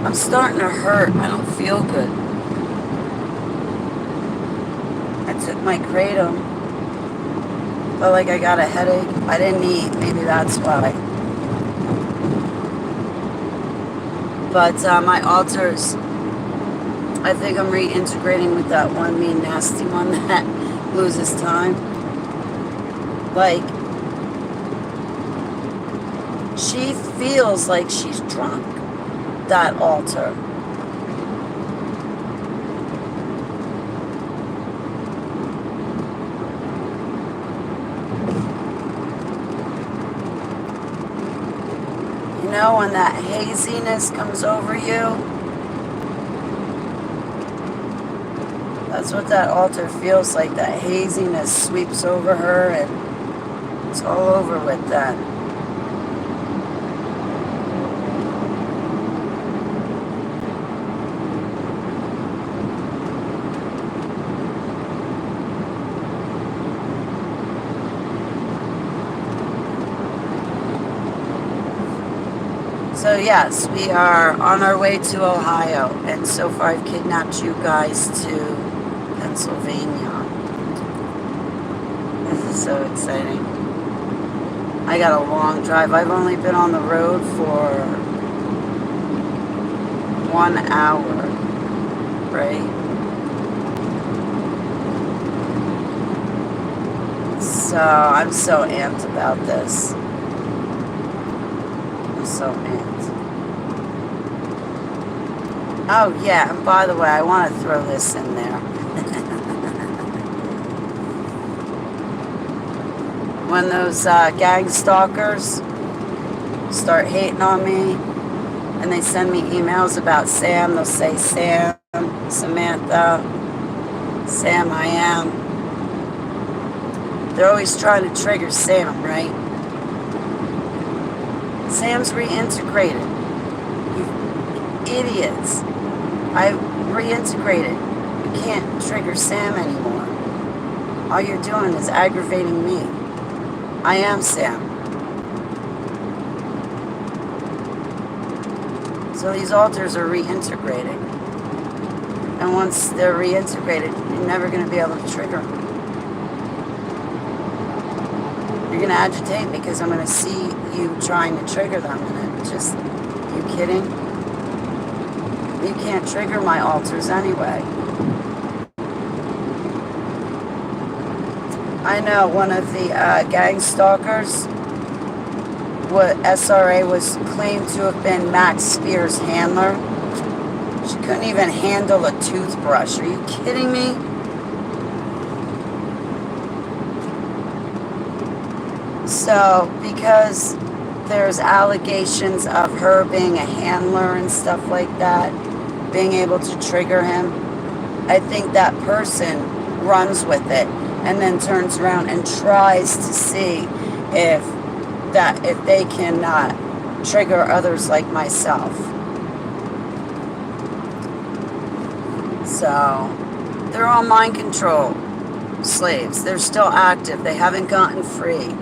I'm starting to hurt. I don't feel good. I took my kratom. Felt like I got a headache. I didn't eat. Maybe that's why. But my altars, I think I'm reintegrating with that one mean nasty one that loses time. Like, she feels like she's drunk, that altar. You know, when that haziness comes over you, That's what that altar feels like. That haziness sweeps over her, and it's all over with that. So yes, we are on our way to Ohio, and so far I've kidnapped you guys to Pennsylvania. This is so exciting. I got a long drive. I've only been on the road for 1 hour, right? So I'm so amped about this. I'm so amped. Oh yeah, and by the way, I want to throw this in there. When those gang stalkers start hating on me and they send me emails about Sam, they'll say Sam, Samantha, Sam I am. They're always trying to trigger Sam, right? Sam's reintegrated. You idiots. I've reintegrated. You can't trigger Sam anymore. All you're doing is aggravating me. I am Sam. So these altars are reintegrating. And once they're reintegrated, you're never going to be able to trigger them. You're going to agitate because I'm going to see you trying to trigger them. And it just, you kidding? You can't trigger my altars anyway. I know one of the gang stalkers, what SRA was claimed to have been Max Spears' handler. She couldn't even handle a toothbrush. Are you kidding me? So, because there's allegations of her being a handler and stuff like that, being able to trigger him, I think that person runs with it and then turns around and tries to see if they can trigger others like myself. So they're all mind control slaves. They're still active. They haven't gotten free.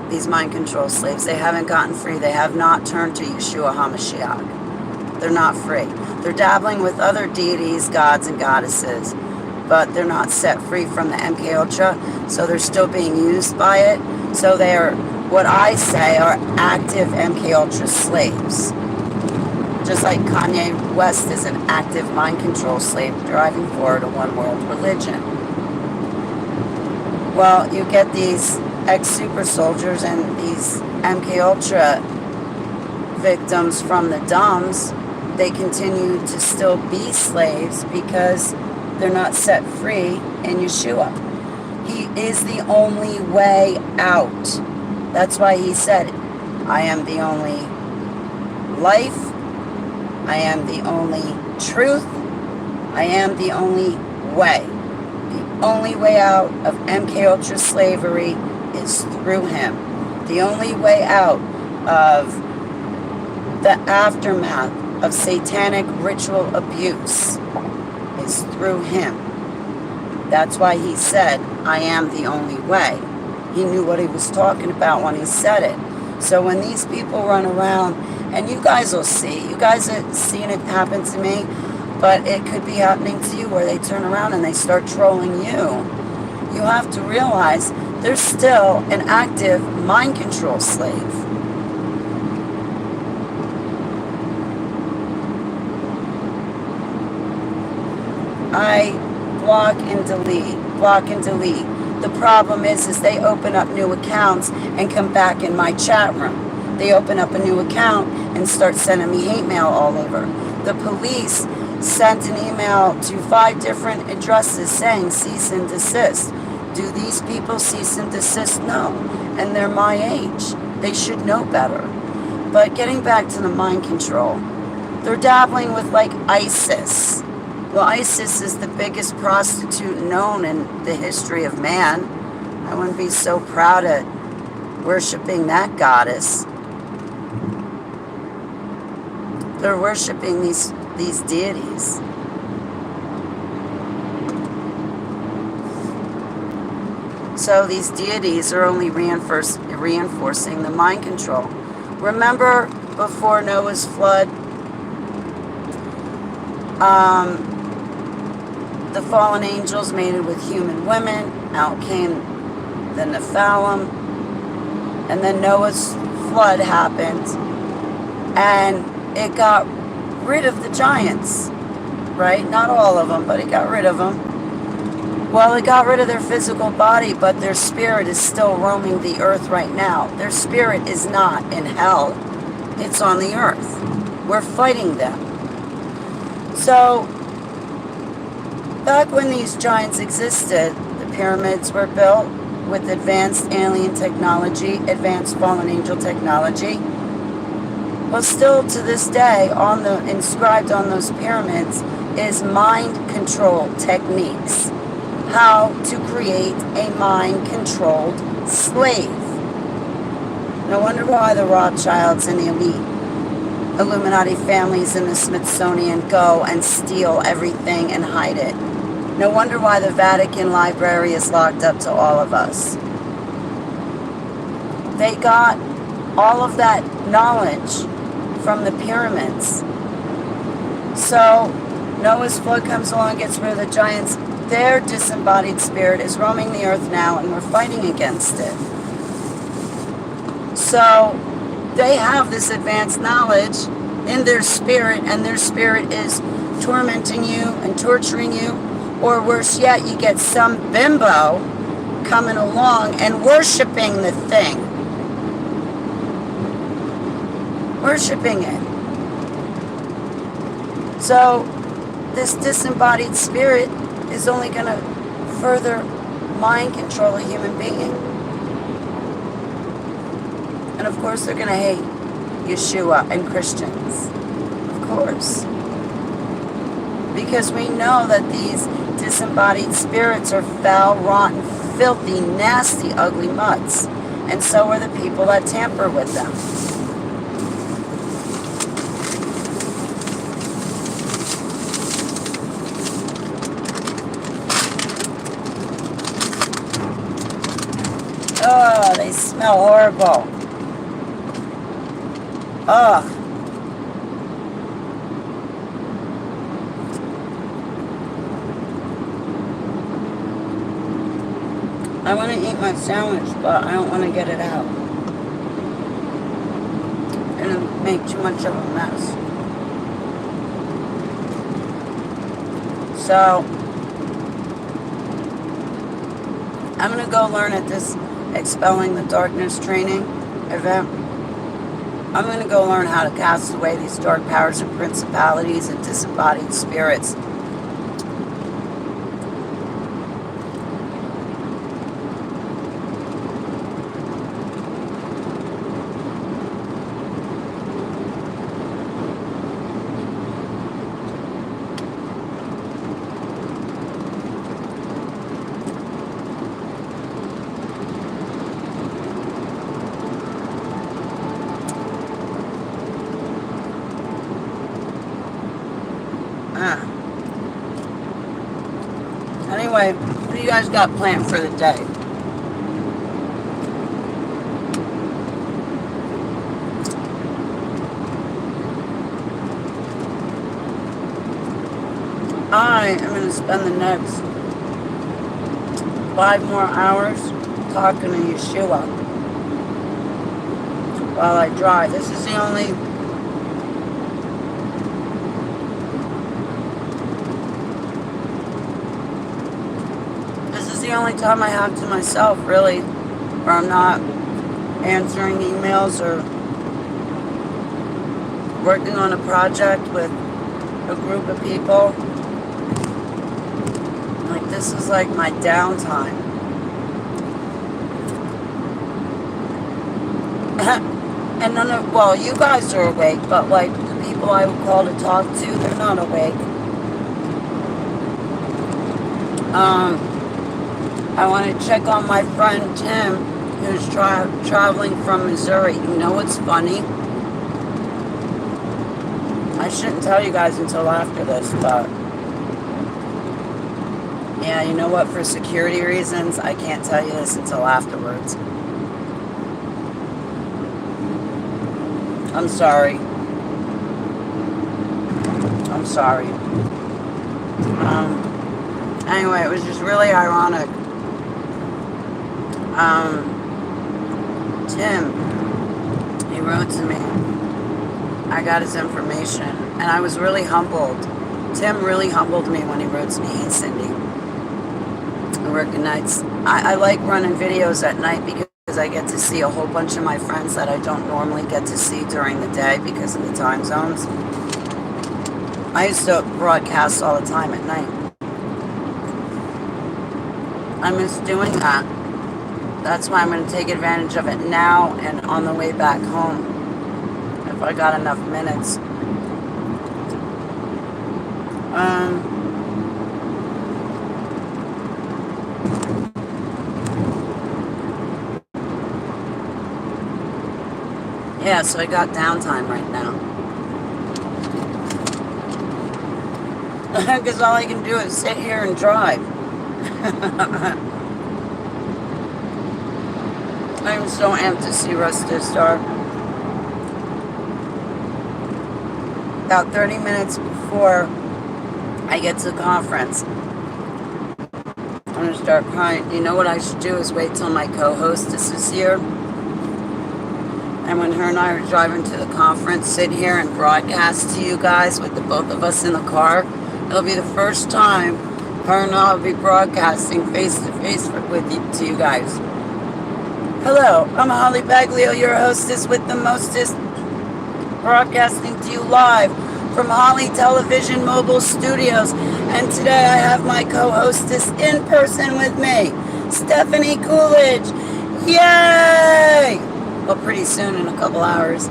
These mind control slaves, they haven't gotten free. They have not turned to Yeshua HaMashiach. They're not free. They're dabbling with other deities, gods, and goddesses, but they're not set free from the MK Ultra, so they're still being used by it. So they are, what I say, are active MK Ultra slaves. Just like Kanye West is an active mind control slave driving forward a one world religion. Well, you get these ex-super soldiers and these MK Ultra victims from the dumbs. They continue to still be slaves because they're not set free in Yeshua. He is the only way out. That's why he said, I am the only life. I am the only truth. I am the only way. The only way out of MK Ultra slavery is through him. The only way out of the aftermath of satanic ritual abuse is through him. That's why he said, I am the only way. He knew what he was talking about when he said it. So when these people run around, and you guys will see, you guys have seen it happen to me, but it could be happening to you where they turn around and they start trolling you. You have to realize they're still an active mind control slave. I block and delete. The problem is they open up new accounts and come back in my chat room. They open up a new account and start sending me hate mail all over. The police sent an email to 5 different addresses saying cease and desist. Do these people cease and desist? No. And they're my age. They should know better. But getting back to the mind control, they're dabbling with like ISIS. Well, ISIS is the biggest prostitute known in the history of man. I wouldn't be so proud of worshiping that goddess. They're worshiping these deities. So these deities are only reinforcing the mind control. Remember before Noah's flood, the fallen angels mated with human women. Out came the Nephilim. And then Noah's flood happened. And it got rid of the giants. Right? Not all of them, but it got rid of them. Well, it got rid of their physical body, but their spirit is still roaming the earth right now. Their spirit is not in hell. It's on the earth. We're fighting them. So, back when these giants existed, the pyramids were built with advanced alien technology, advanced fallen angel technology. Well, still to this day, inscribed on those pyramids is mind control techniques. How to create a mind-controlled slave. No wonder why the Rothschilds and the elite Illuminati families in the Smithsonian go and steal everything and hide it. No wonder why the Vatican Library is locked up to all of us. They got all of that knowledge from the pyramids. So Noah's flood comes along, gets rid of the giants. Their disembodied spirit is roaming the earth now, and we're fighting against it. So they have this advanced knowledge in their spirit, and their spirit is tormenting you and torturing you. Or worse yet, you get some bimbo coming along and worshiping the thing. Worshiping it. So this disembodied spirit is only going to further mind control a human being. And of course they're going to hate Yeshua and Christians. Of course. Because we know that these disembodied spirits are foul, rotten, filthy, nasty, ugly mutts. And so are the people that tamper with them. Oh, they smell horrible. Ugh. I want to eat my sandwich, but I don't want to get it out. And it'll make too much of a mess. So, I'm going to go learn at this Expelling the Darkness training event. I'm going to go learn how to cast away these dark powers and principalities and disembodied spirits. Anyway, what do you guys got planned for the day? I am going to spend the next 5 more hours talking to Yeshua while I drive. This is the only time I have to myself, really, where I'm not answering emails or working on a project with a group of people. Like, this is like my downtime. And well, you guys are awake, but like the people I would call to talk to, they're not awake. I want to check on my friend Tim, who's traveling from Missouri. You know what's funny? I shouldn't tell you guys until after this, but yeah, you know what? For security reasons, I can't tell you this until afterwards. I'm sorry. I'm sorry. Anyway, it was just really ironic. Tim, he wrote to me. I got his information, and I was really humbled. Tim really humbled me when he wrote to me. Hey, Cindy, I work at nights. I like running videos at night because I get to see a whole bunch of my friends that I don't normally get to see during the day because of the time zones. I used to broadcast all the time at night. I miss doing that. That's why I'm going to take advantage of it now and on the way back home, if I got enough minutes. Yeah, so I got downtime right now. Because all I can do is sit here and drive. I'm so amped to see Rusty Star. About 30 minutes before I get to the conference, I'm going to start crying. You know what I should do is wait till my co-hostess is here. And when her and I are driving to the conference, sit here and broadcast to you guys with the both of us in the car. It'll be the first time her and I will be broadcasting face-to-face to you guys. Hello, I'm Holly Baglio, your hostess with the mostest, broadcasting to you live from Holly Television Mobile Studios. And today I have my co-hostess in person with me, Stephanie Coolidge. Yay! Well, pretty soon, in a couple hours.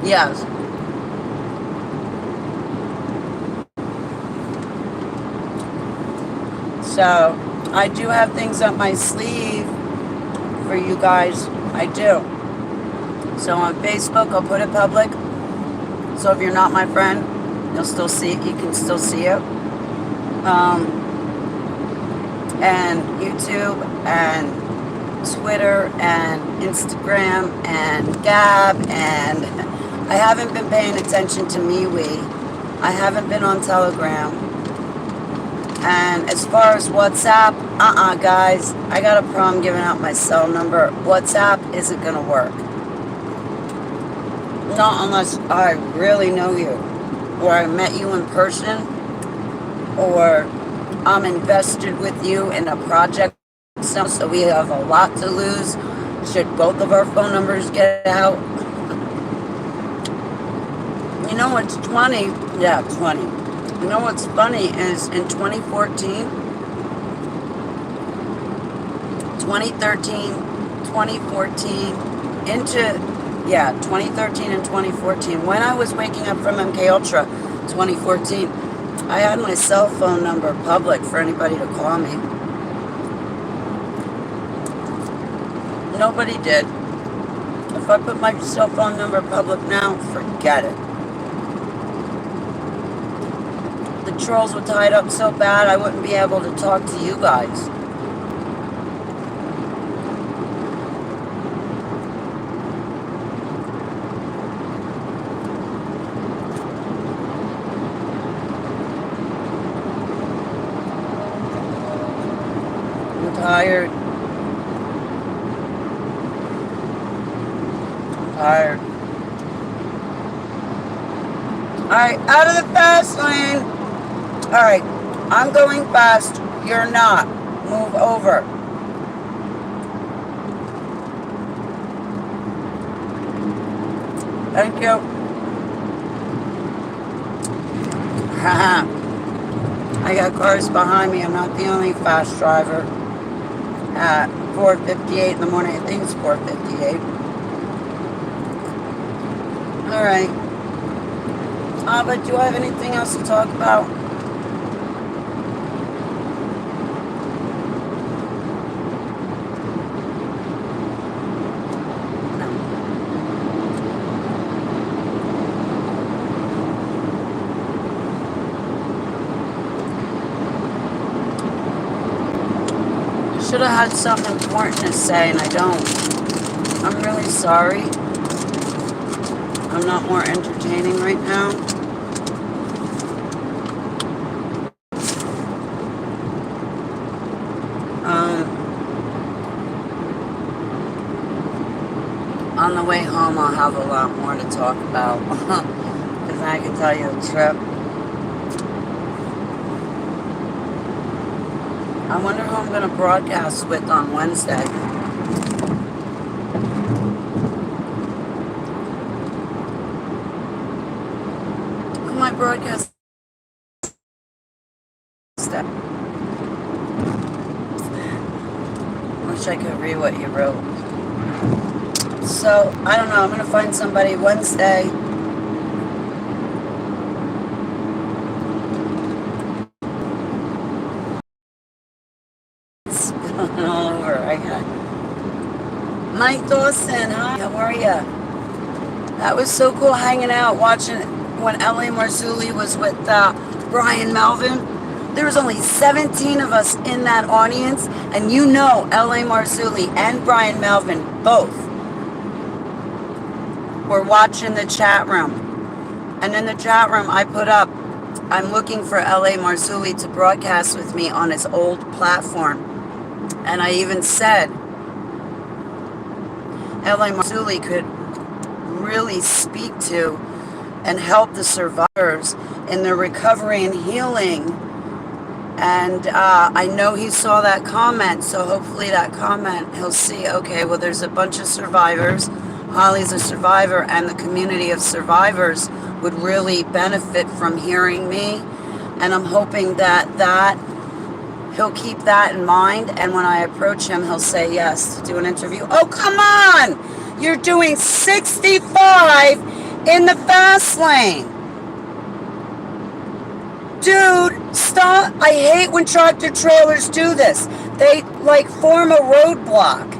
Yes. So, I do have things up my sleeve for you guys. I do. So on Facebook, I'll put it public. So if you're not my friend, you'll still see it. You can still see it. And YouTube and Twitter and Instagram and Gab, and I haven't been paying attention to MeWe. I haven't been on Telegram. And as far as WhatsApp, guys, I got a problem giving out my cell number. WhatsApp isn't going to work. Not unless I really know you, or I met you in person, or I'm invested with you in a project, so we have a lot to lose should both of our phone numbers get out. You know what's 20? Yeah, 20. You know what's funny is in 2013 and 2014, when I was waking up from MK Ultra 2014, I had my cell phone number public for anybody to call me. Nobody did. If I put my cell phone number public now, forget it. The trolls were tied up so bad I wouldn't be able to talk to you guys. I'm tired. Tired. Alright, out of the fast lane. Alright, I'm going fast. You're not. Move over. Thank you. Haha. I got cars behind me. I'm not the only fast driver. At 4:58 in the morning. I think it's 4:58. Alright. But do I have anything else to talk about? No. I should have had something important to say, and I don't. I'm really sorry. I'm not more entertaining right now. On the way home, I'll have a lot more to talk about. Because I can tell you a trip. I wonder who I'm going to broadcast with on Wednesday. Who am I broadcasting? Wish I could read what you wrote. So, I don't know. I'm going to find somebody Wednesday. It's spilling all over. I got Mike Dawson. Hi, how are ya? That was so cool hanging out, watching when L.A. Marzulli was with Brian Melvin. There was only 17 of us in that audience, and you know L.A. Marzulli and Brian Melvin both were watching the chat room. And in the chat room, I put up, I'm looking for L.A. Marzulli to broadcast with me on his old platform. And I even said, L.A. Marzulli could really speak to and help the survivors in their recovery and healing. And I know he saw that comment, so hopefully that comment, he'll see, okay, well, there's a bunch of survivors. Holly's a survivor, and the community of survivors would really benefit from hearing me. And I'm hoping that he'll keep that in mind, and when I approach him, he'll say yes to do an interview. Oh, come on! You're doing 65 in the fast lane. Dude, stop. I hate when tractor trailers do this. They, like, form a roadblock.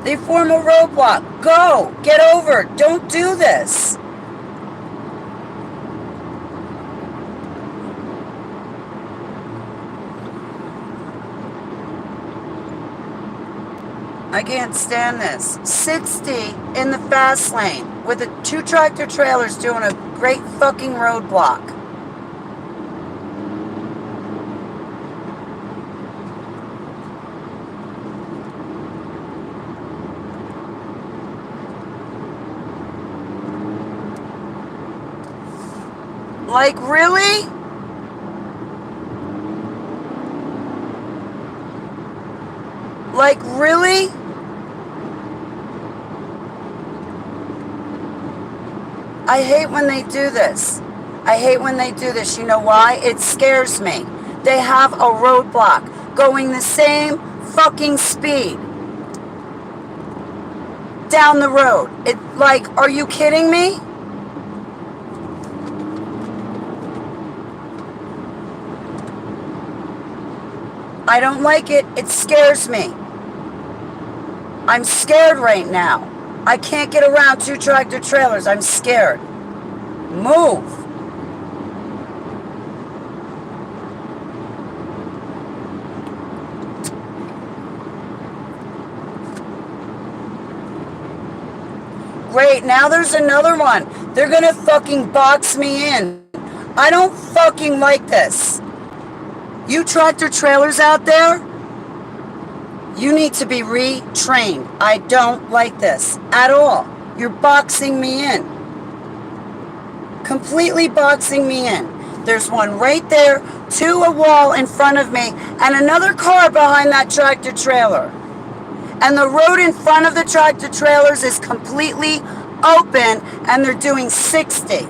They form a roadblock. Go. Get over it. Don't do this. I can't stand this. 60 in the fast lane with the 2 tractor trailers doing a great fucking roadblock. Like, really? Like, really? I hate when they do this. I hate when they do this. You know why? It scares me. They have a roadblock going the same fucking speed down the road. Like, are you kidding me? I don't like it. It scares me. I'm scared right now. I can't get around 2 tractor trailers. I'm scared. Move. Great, now there's another one. They're gonna fucking box me in. I don't fucking like this. You tractor trailers out there, you need to be retrained. I don't like this at all. You're boxing me in. Completely boxing me in. There's one right there, 2 a wall in front of me, and another car behind that tractor trailer. And the road in front of the tractor trailers is completely open, and they're doing 60.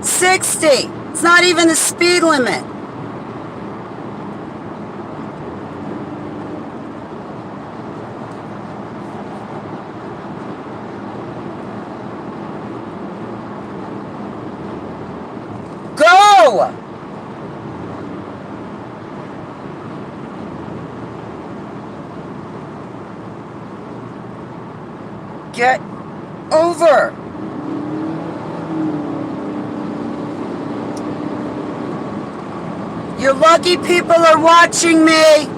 60. It's not even the speed limit. go! Get over! You lucky people are watching me!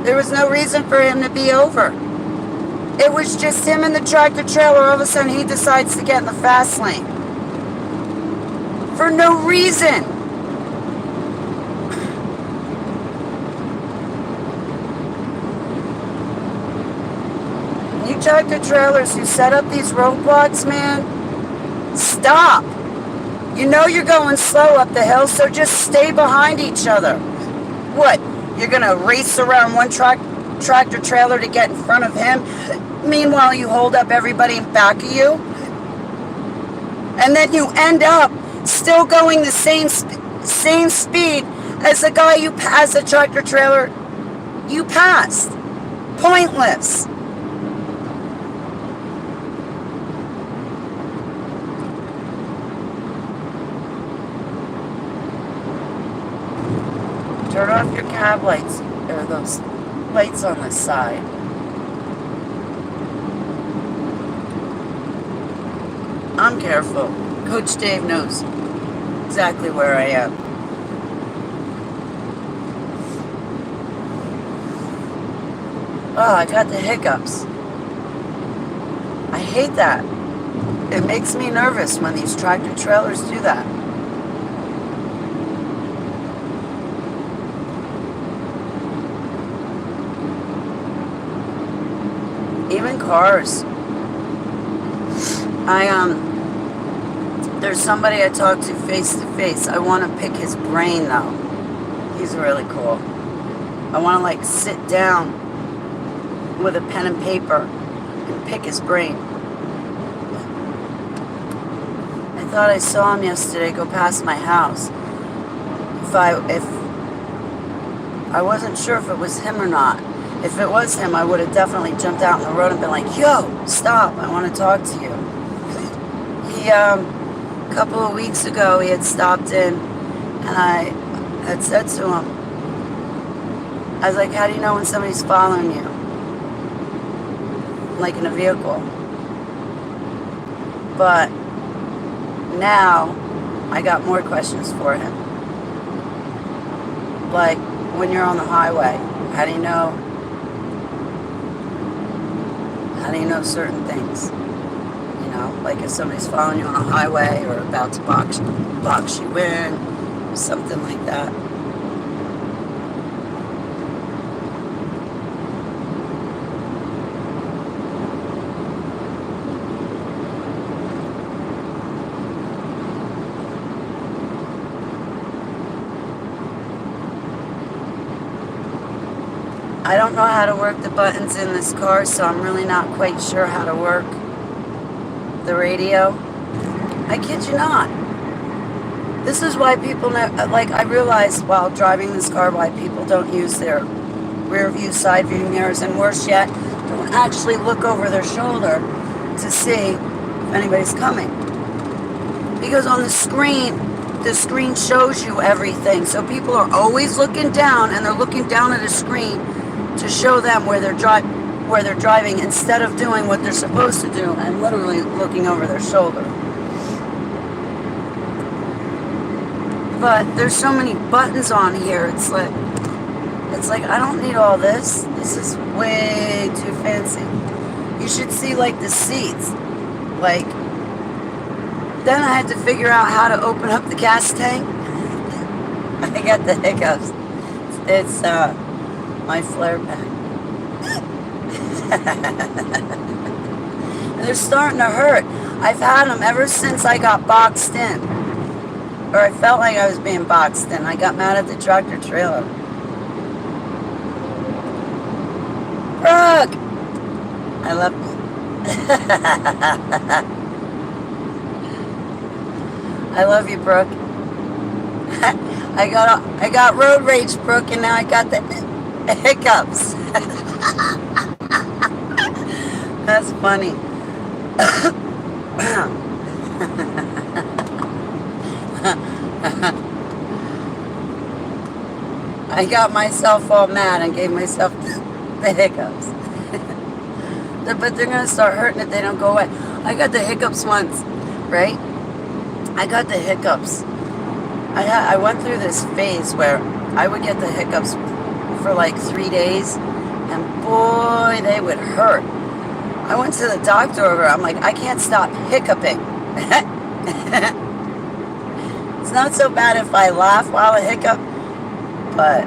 There was no reason for him to be over. It was just him and the tractor trailer. All of a sudden he decides to get in the fast lane. For no reason. You tractor trailers who set up these roadblocks, man, stop. You know you're going slow up the hill, so just stay behind each other. What? You're going to race around one tractor trailer to get in front of him? Meanwhile, you hold up everybody in back of you? And then you end up still going the same speed as the guy as the tractor trailer you passed. Pointless. Turn off your cab lights, or those lights on the side. I'm careful. Coach Dave knows exactly where I am. Oh, I got the hiccups. I hate that. It makes me nervous when these tractor trailers do that. Even cars. There's somebody I talked to face to face. I want to pick his brain though. He's really cool. I want to like sit down with a pen and paper and pick his brain. I thought I saw him yesterday go past my house. If I wasn't sure if it was him or not. If it was him, I would have definitely jumped out on the road and been like, yo, stop, I want to talk to you. He, a couple of weeks ago, he had stopped in, and I had said to him, I was like, how do you know when somebody's following you? Like in a vehicle. But now, I got more questions for him. Like, when you're on the highway, how do you know certain things? You know, like if somebody's following you on a highway or about to box you in, or something like that. I don't know how to work the buttons in this car, so I'm really not quite sure how to work the radio. I kid you not. This is why people, I realized while driving this car why people don't use their rear view, side view mirrors, and worse yet, don't actually look over their shoulder to see if anybody's coming. Because on the screen shows you everything. So people are always looking down, and they're looking down at a screen to show them where they're driving instead of doing what they're supposed to do and literally looking over their shoulder. But there's so many buttons on here. It's like I don't need all this. This is way too fancy. You should see like the seats. Like, then I had to figure out how to open up the gas tank. I got the hiccups. It's my flare pack. They're starting to hurt. I've had them ever since I got boxed in. Or I felt like I was being boxed in. I got mad at the tractor trailer. Brooke! I love I love you, Brooke. I got road rage, Brooke, and now I got the hiccups. That's funny. I got myself all mad and gave myself the hiccups. But they're going to start hurting if they don't go away. I got the hiccups once, right? I got the hiccups. I went through this phase where I would get the hiccups for like 3 days, and boy, they would hurt. I went to the doctor over it. I'm like, I can't stop hiccuping. It's not so bad if I laugh while I hiccup, but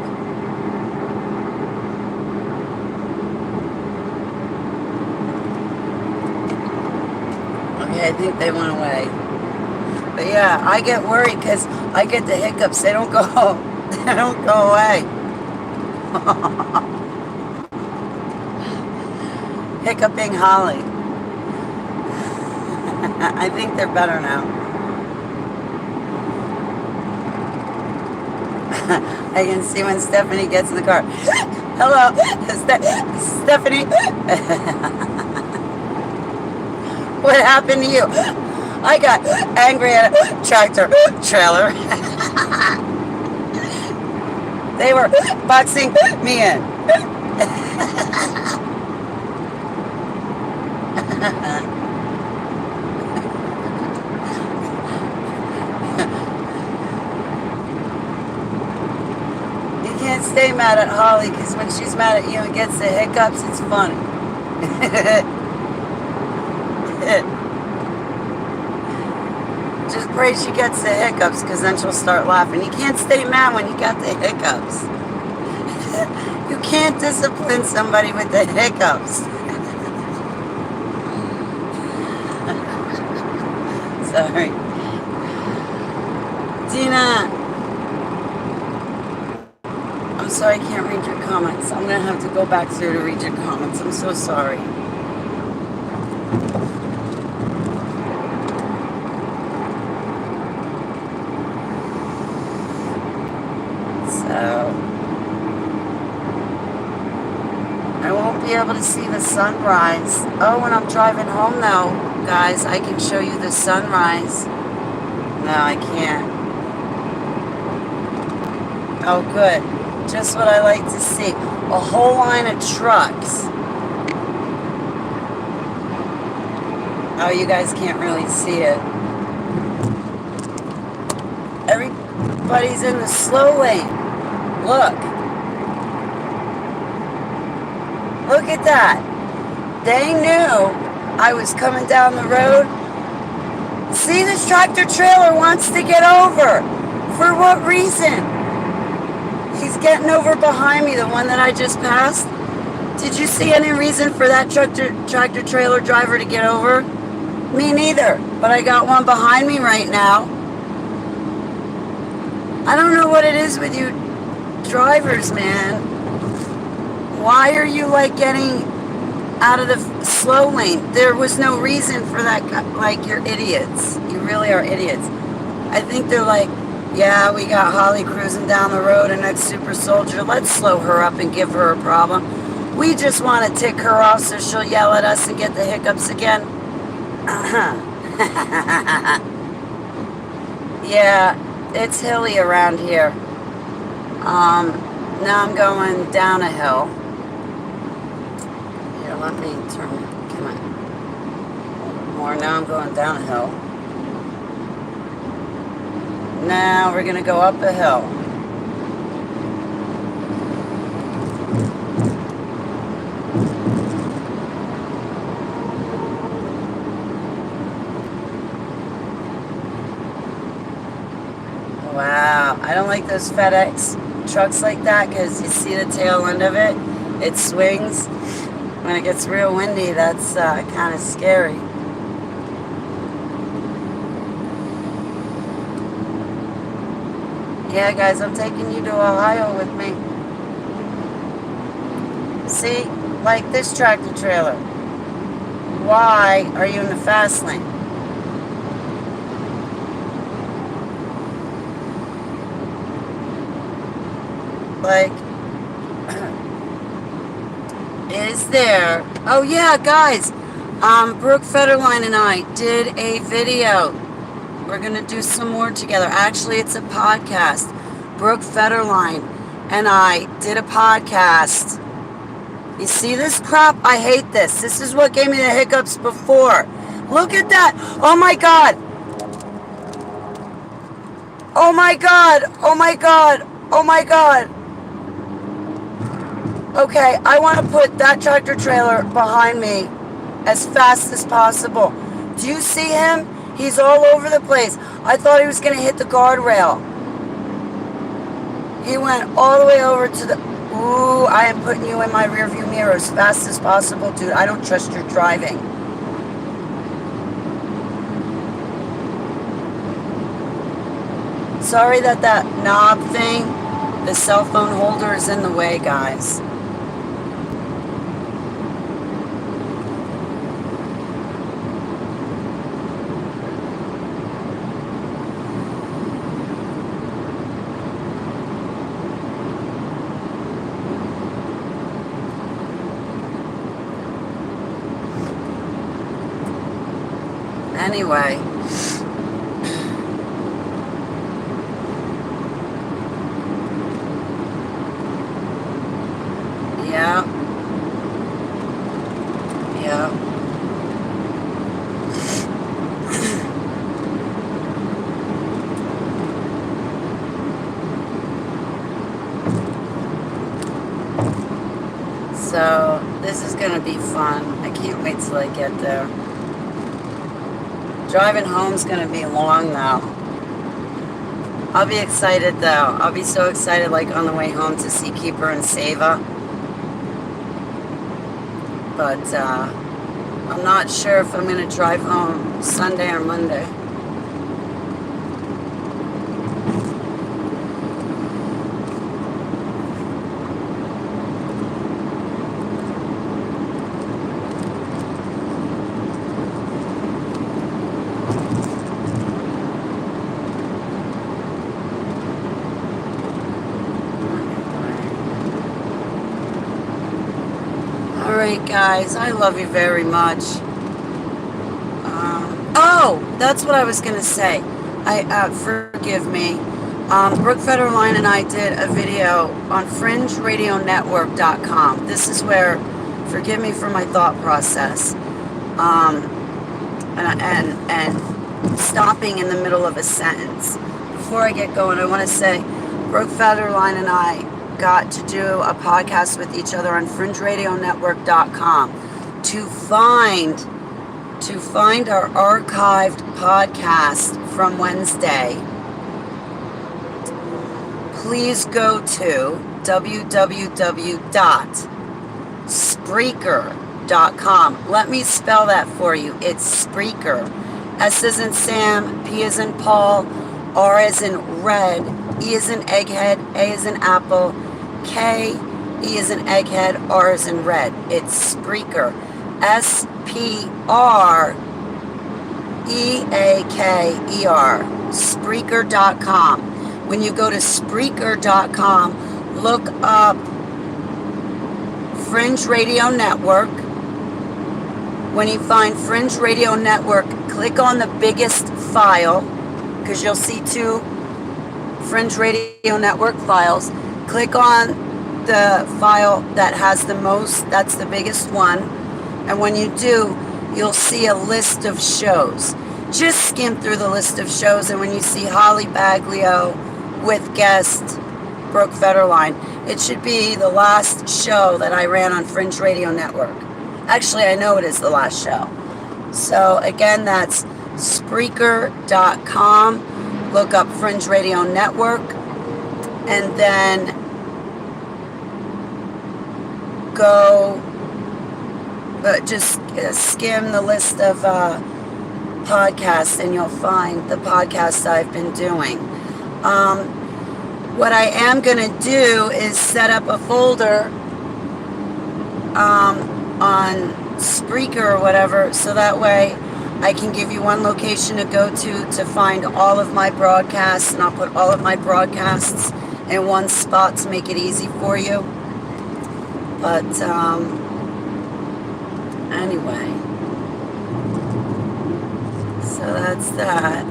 okay, I think they went away. But yeah, I get worried because I get the hiccups. They don't go. They don't go away. Hiccuping Holly. I think they're better now. I can see when Stephanie gets in the car. Hello, Stephanie. What happened to you? I got angry at a tractor trailer. They were boxing me in. You can't stay mad at Holly because when she's mad at you and gets the hiccups, it's funny. Just pray she gets the hiccups because then she'll start laughing. You can't stay mad when you got the hiccups. You can't discipline somebody with the hiccups. Sorry. Dina. I'm sorry I can't read your comments. I'm going to have to go back through to read your comments. I'm so sorry. So, I won't be able to see the sunrise. Oh, when I'm driving home though, guys, I can show you the sunrise. No, I can't. Oh, good. Just what I like to see. A whole line of trucks. Oh, you guys can't really see it. Everybody's in the slow lane. Look. Look at that. They knew I was coming down the road. See, this tractor trailer wants to get over. For what reason? He's getting over behind me, the one that I just passed. Did you see any reason for that tractor trailer driver to get over? Me neither. But I got one behind me right now. I don't know what it is with you drivers, man. Why are you like getting out of the slow lane? There was no reason for that. Like, you're idiots. You really are idiots. I think they're like, yeah, we got Holly cruising down the road and that super soldier. Let's slow her up and give her a problem. We just want to tick her off so she'll yell at us and get the hiccups again. Yeah, it's hilly around here. Now I'm going down a hill. Here, let me turn. Come on. More. Now I'm going down a hill. Now we're gonna go up a hill. Wow, I don't like those FedEx trucks like that because you see the tail end of it. It swings. When it gets real windy, that's kind of scary. Yeah, guys, I'm taking you to Ohio with me. See, like this tractor trailer. Why are you in the fast lane? Like, is there. Oh yeah, guys. Brooke Federline and I did a video. We're gonna do some more together. Actually, it's a podcast. Brooke Federline and I did a podcast. You see this crap? I hate this. This is what gave me the hiccups before. Look at that. Oh my God. Oh my God. Oh my God. Oh my God. Okay, I want to put that tractor trailer behind me as fast as possible. Do you see him? He's all over the place. I thought he was going to hit the guardrail. He went all the way over to the... Ooh, I am putting you in my rearview mirror as fast as possible, dude. I don't trust your driving. Sorry that knob thing, the cell phone holder, is in the way, guys. Anyway, yeah, yeah. So this is gonna be fun. I can't wait till I get there. Driving home's gonna be long though. I'll be excited though. I'll be so excited, like on the way home, to see Keeper and Sava. But I'm not sure if I'm gonna drive home Sunday or Monday. Alright guys, I love you very much. Oh, that's what I was going to say. Forgive me. Brooke Federline and I did a video on fringeradionetwork.com. This is where, forgive me for my thought process, and stopping in the middle of a sentence. Before I get going, I want to say Brooke Federline and I got to do a podcast with each other on fringeradionetwork.com to find our archived podcast from Wednesday. Please go to www.spreaker.com. Let me spell that for you. It's Spreaker. S as in Sam, P as in Paul, R as in red, E as in egghead, A as in apple, K, E as in egghead, R as in red. It's Spreaker. Spreaker. Spreaker.com. When you go to Spreaker.com, look up Fringe Radio Network. When you find Fringe Radio Network, click on the biggest file, because you'll see two Fringe Radio Network files. Click on the file that has the most, that's the biggest one. And when you do, you'll see a list of shows. Just skim through the list of shows, and when you see Holly Baglio with guest Brooke Federline, it should be the last show that I ran on Fringe Radio Network. Actually, I know it is the last show. So again, that's Spreaker.com. Look up Fringe Radio Network, and then go, just skim the list of podcasts, and you'll find the podcasts I've been doing. What I am going to do is set up a folder on Spreaker or whatever, so that way I can give you one location to go to find all of my broadcasts, and I'll put all of my broadcasts in one spot to make it easy for you. But Anyway, so that's that.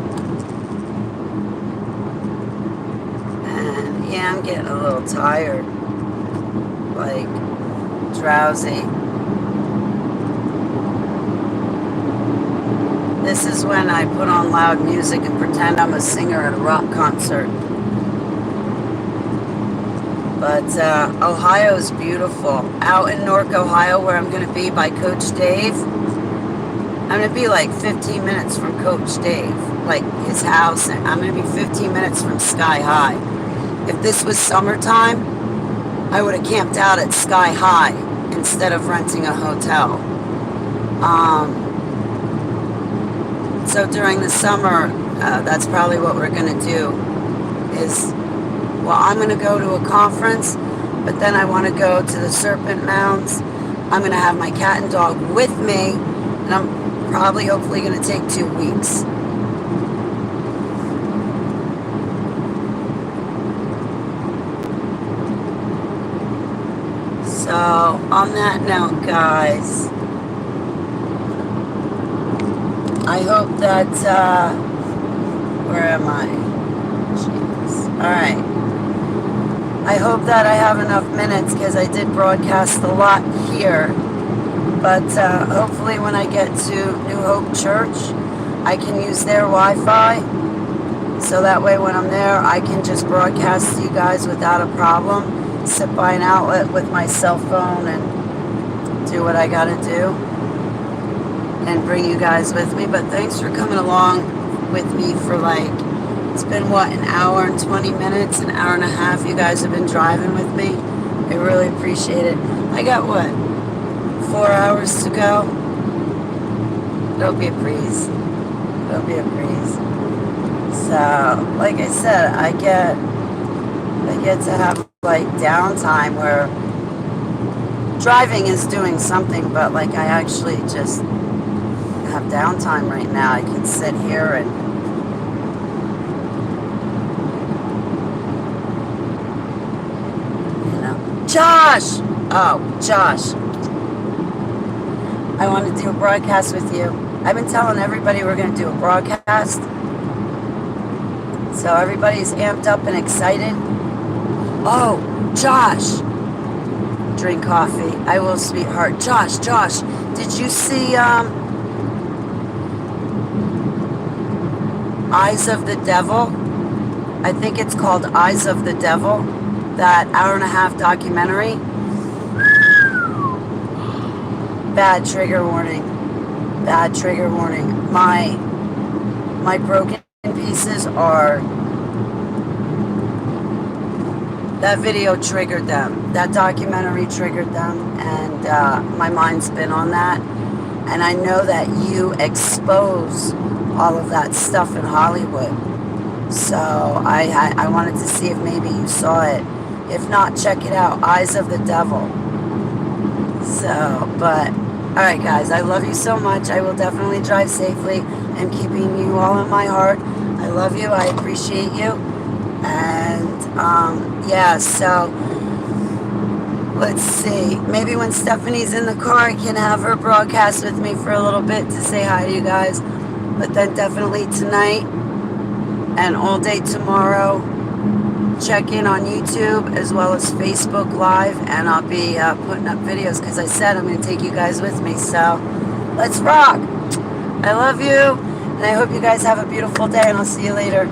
And yeah, I'm getting a little tired, like drowsy. This is when I put on loud music and pretend I'm a singer at a rock concert. But Ohio's beautiful. Out in Newark, Ohio, where I'm going to be by Coach Dave, I'm going to be like 15 minutes from Coach Dave, like his house. And I'm going to be 15 minutes from Sky High. If this was summertime, I would have camped out at Sky High instead of renting a hotel. So during the summer, that's probably what we're going to do is, well, I'm going to go to a conference, but then I want to go to the Serpent Mounds. I'm going to have my cat and dog with me, and I'm probably, hopefully, going to take 2 weeks. So, on that note, guys, I hope that, where am I? Jeez. Alright. I hope that I have enough minutes because I did broadcast a lot here. But hopefully when I get to New Hope Church, I can use their Wi-Fi. So that way when I'm there, I can just broadcast to you guys without a problem. Sit by an outlet with my cell phone and do what I gotta do. And bring you guys with me. But thanks for coming along with me for like, it's been what, an hour and 20 minutes, an hour and a half you guys have been driving with me. I really appreciate it. I got what, 4 hours to go? It'll be a breeze. It'll be a breeze. So, like I said, I get to have like downtime where driving is doing something, but like I actually just have downtime right now. I can sit here and Josh! Oh, Josh. I want to do a broadcast with you. I've been telling everybody we're going to do a broadcast. So everybody's amped up and excited. Oh, Josh. Drink coffee. I will, sweetheart. Josh, did you see Eyes of the Devil? I think it's called Eyes of the Devil. That hour and a half documentary. Bad trigger warning. Bad trigger warning. My broken pieces are, that video triggered them. That documentary triggered them, and my mind's been on that. And I know that you expose all of that stuff in Hollywood. So I wanted to see if maybe you saw it. If not, check it out. Eyes of the Devil. So, but, alright guys, I love you so much. I will definitely drive safely. I'm keeping you all in my heart. I love you. I appreciate you. And, yeah, so, let's see. Maybe when Stephanie's in the car, I can have her broadcast with me for a little bit to say hi to you guys. But then definitely tonight and all day tomorrow, check in on YouTube as well as Facebook Live, and I'll be putting up videos because I said I'm going to take you guys with me. So let's rock. I love you, and I hope you guys have a beautiful day, and I'll see you later.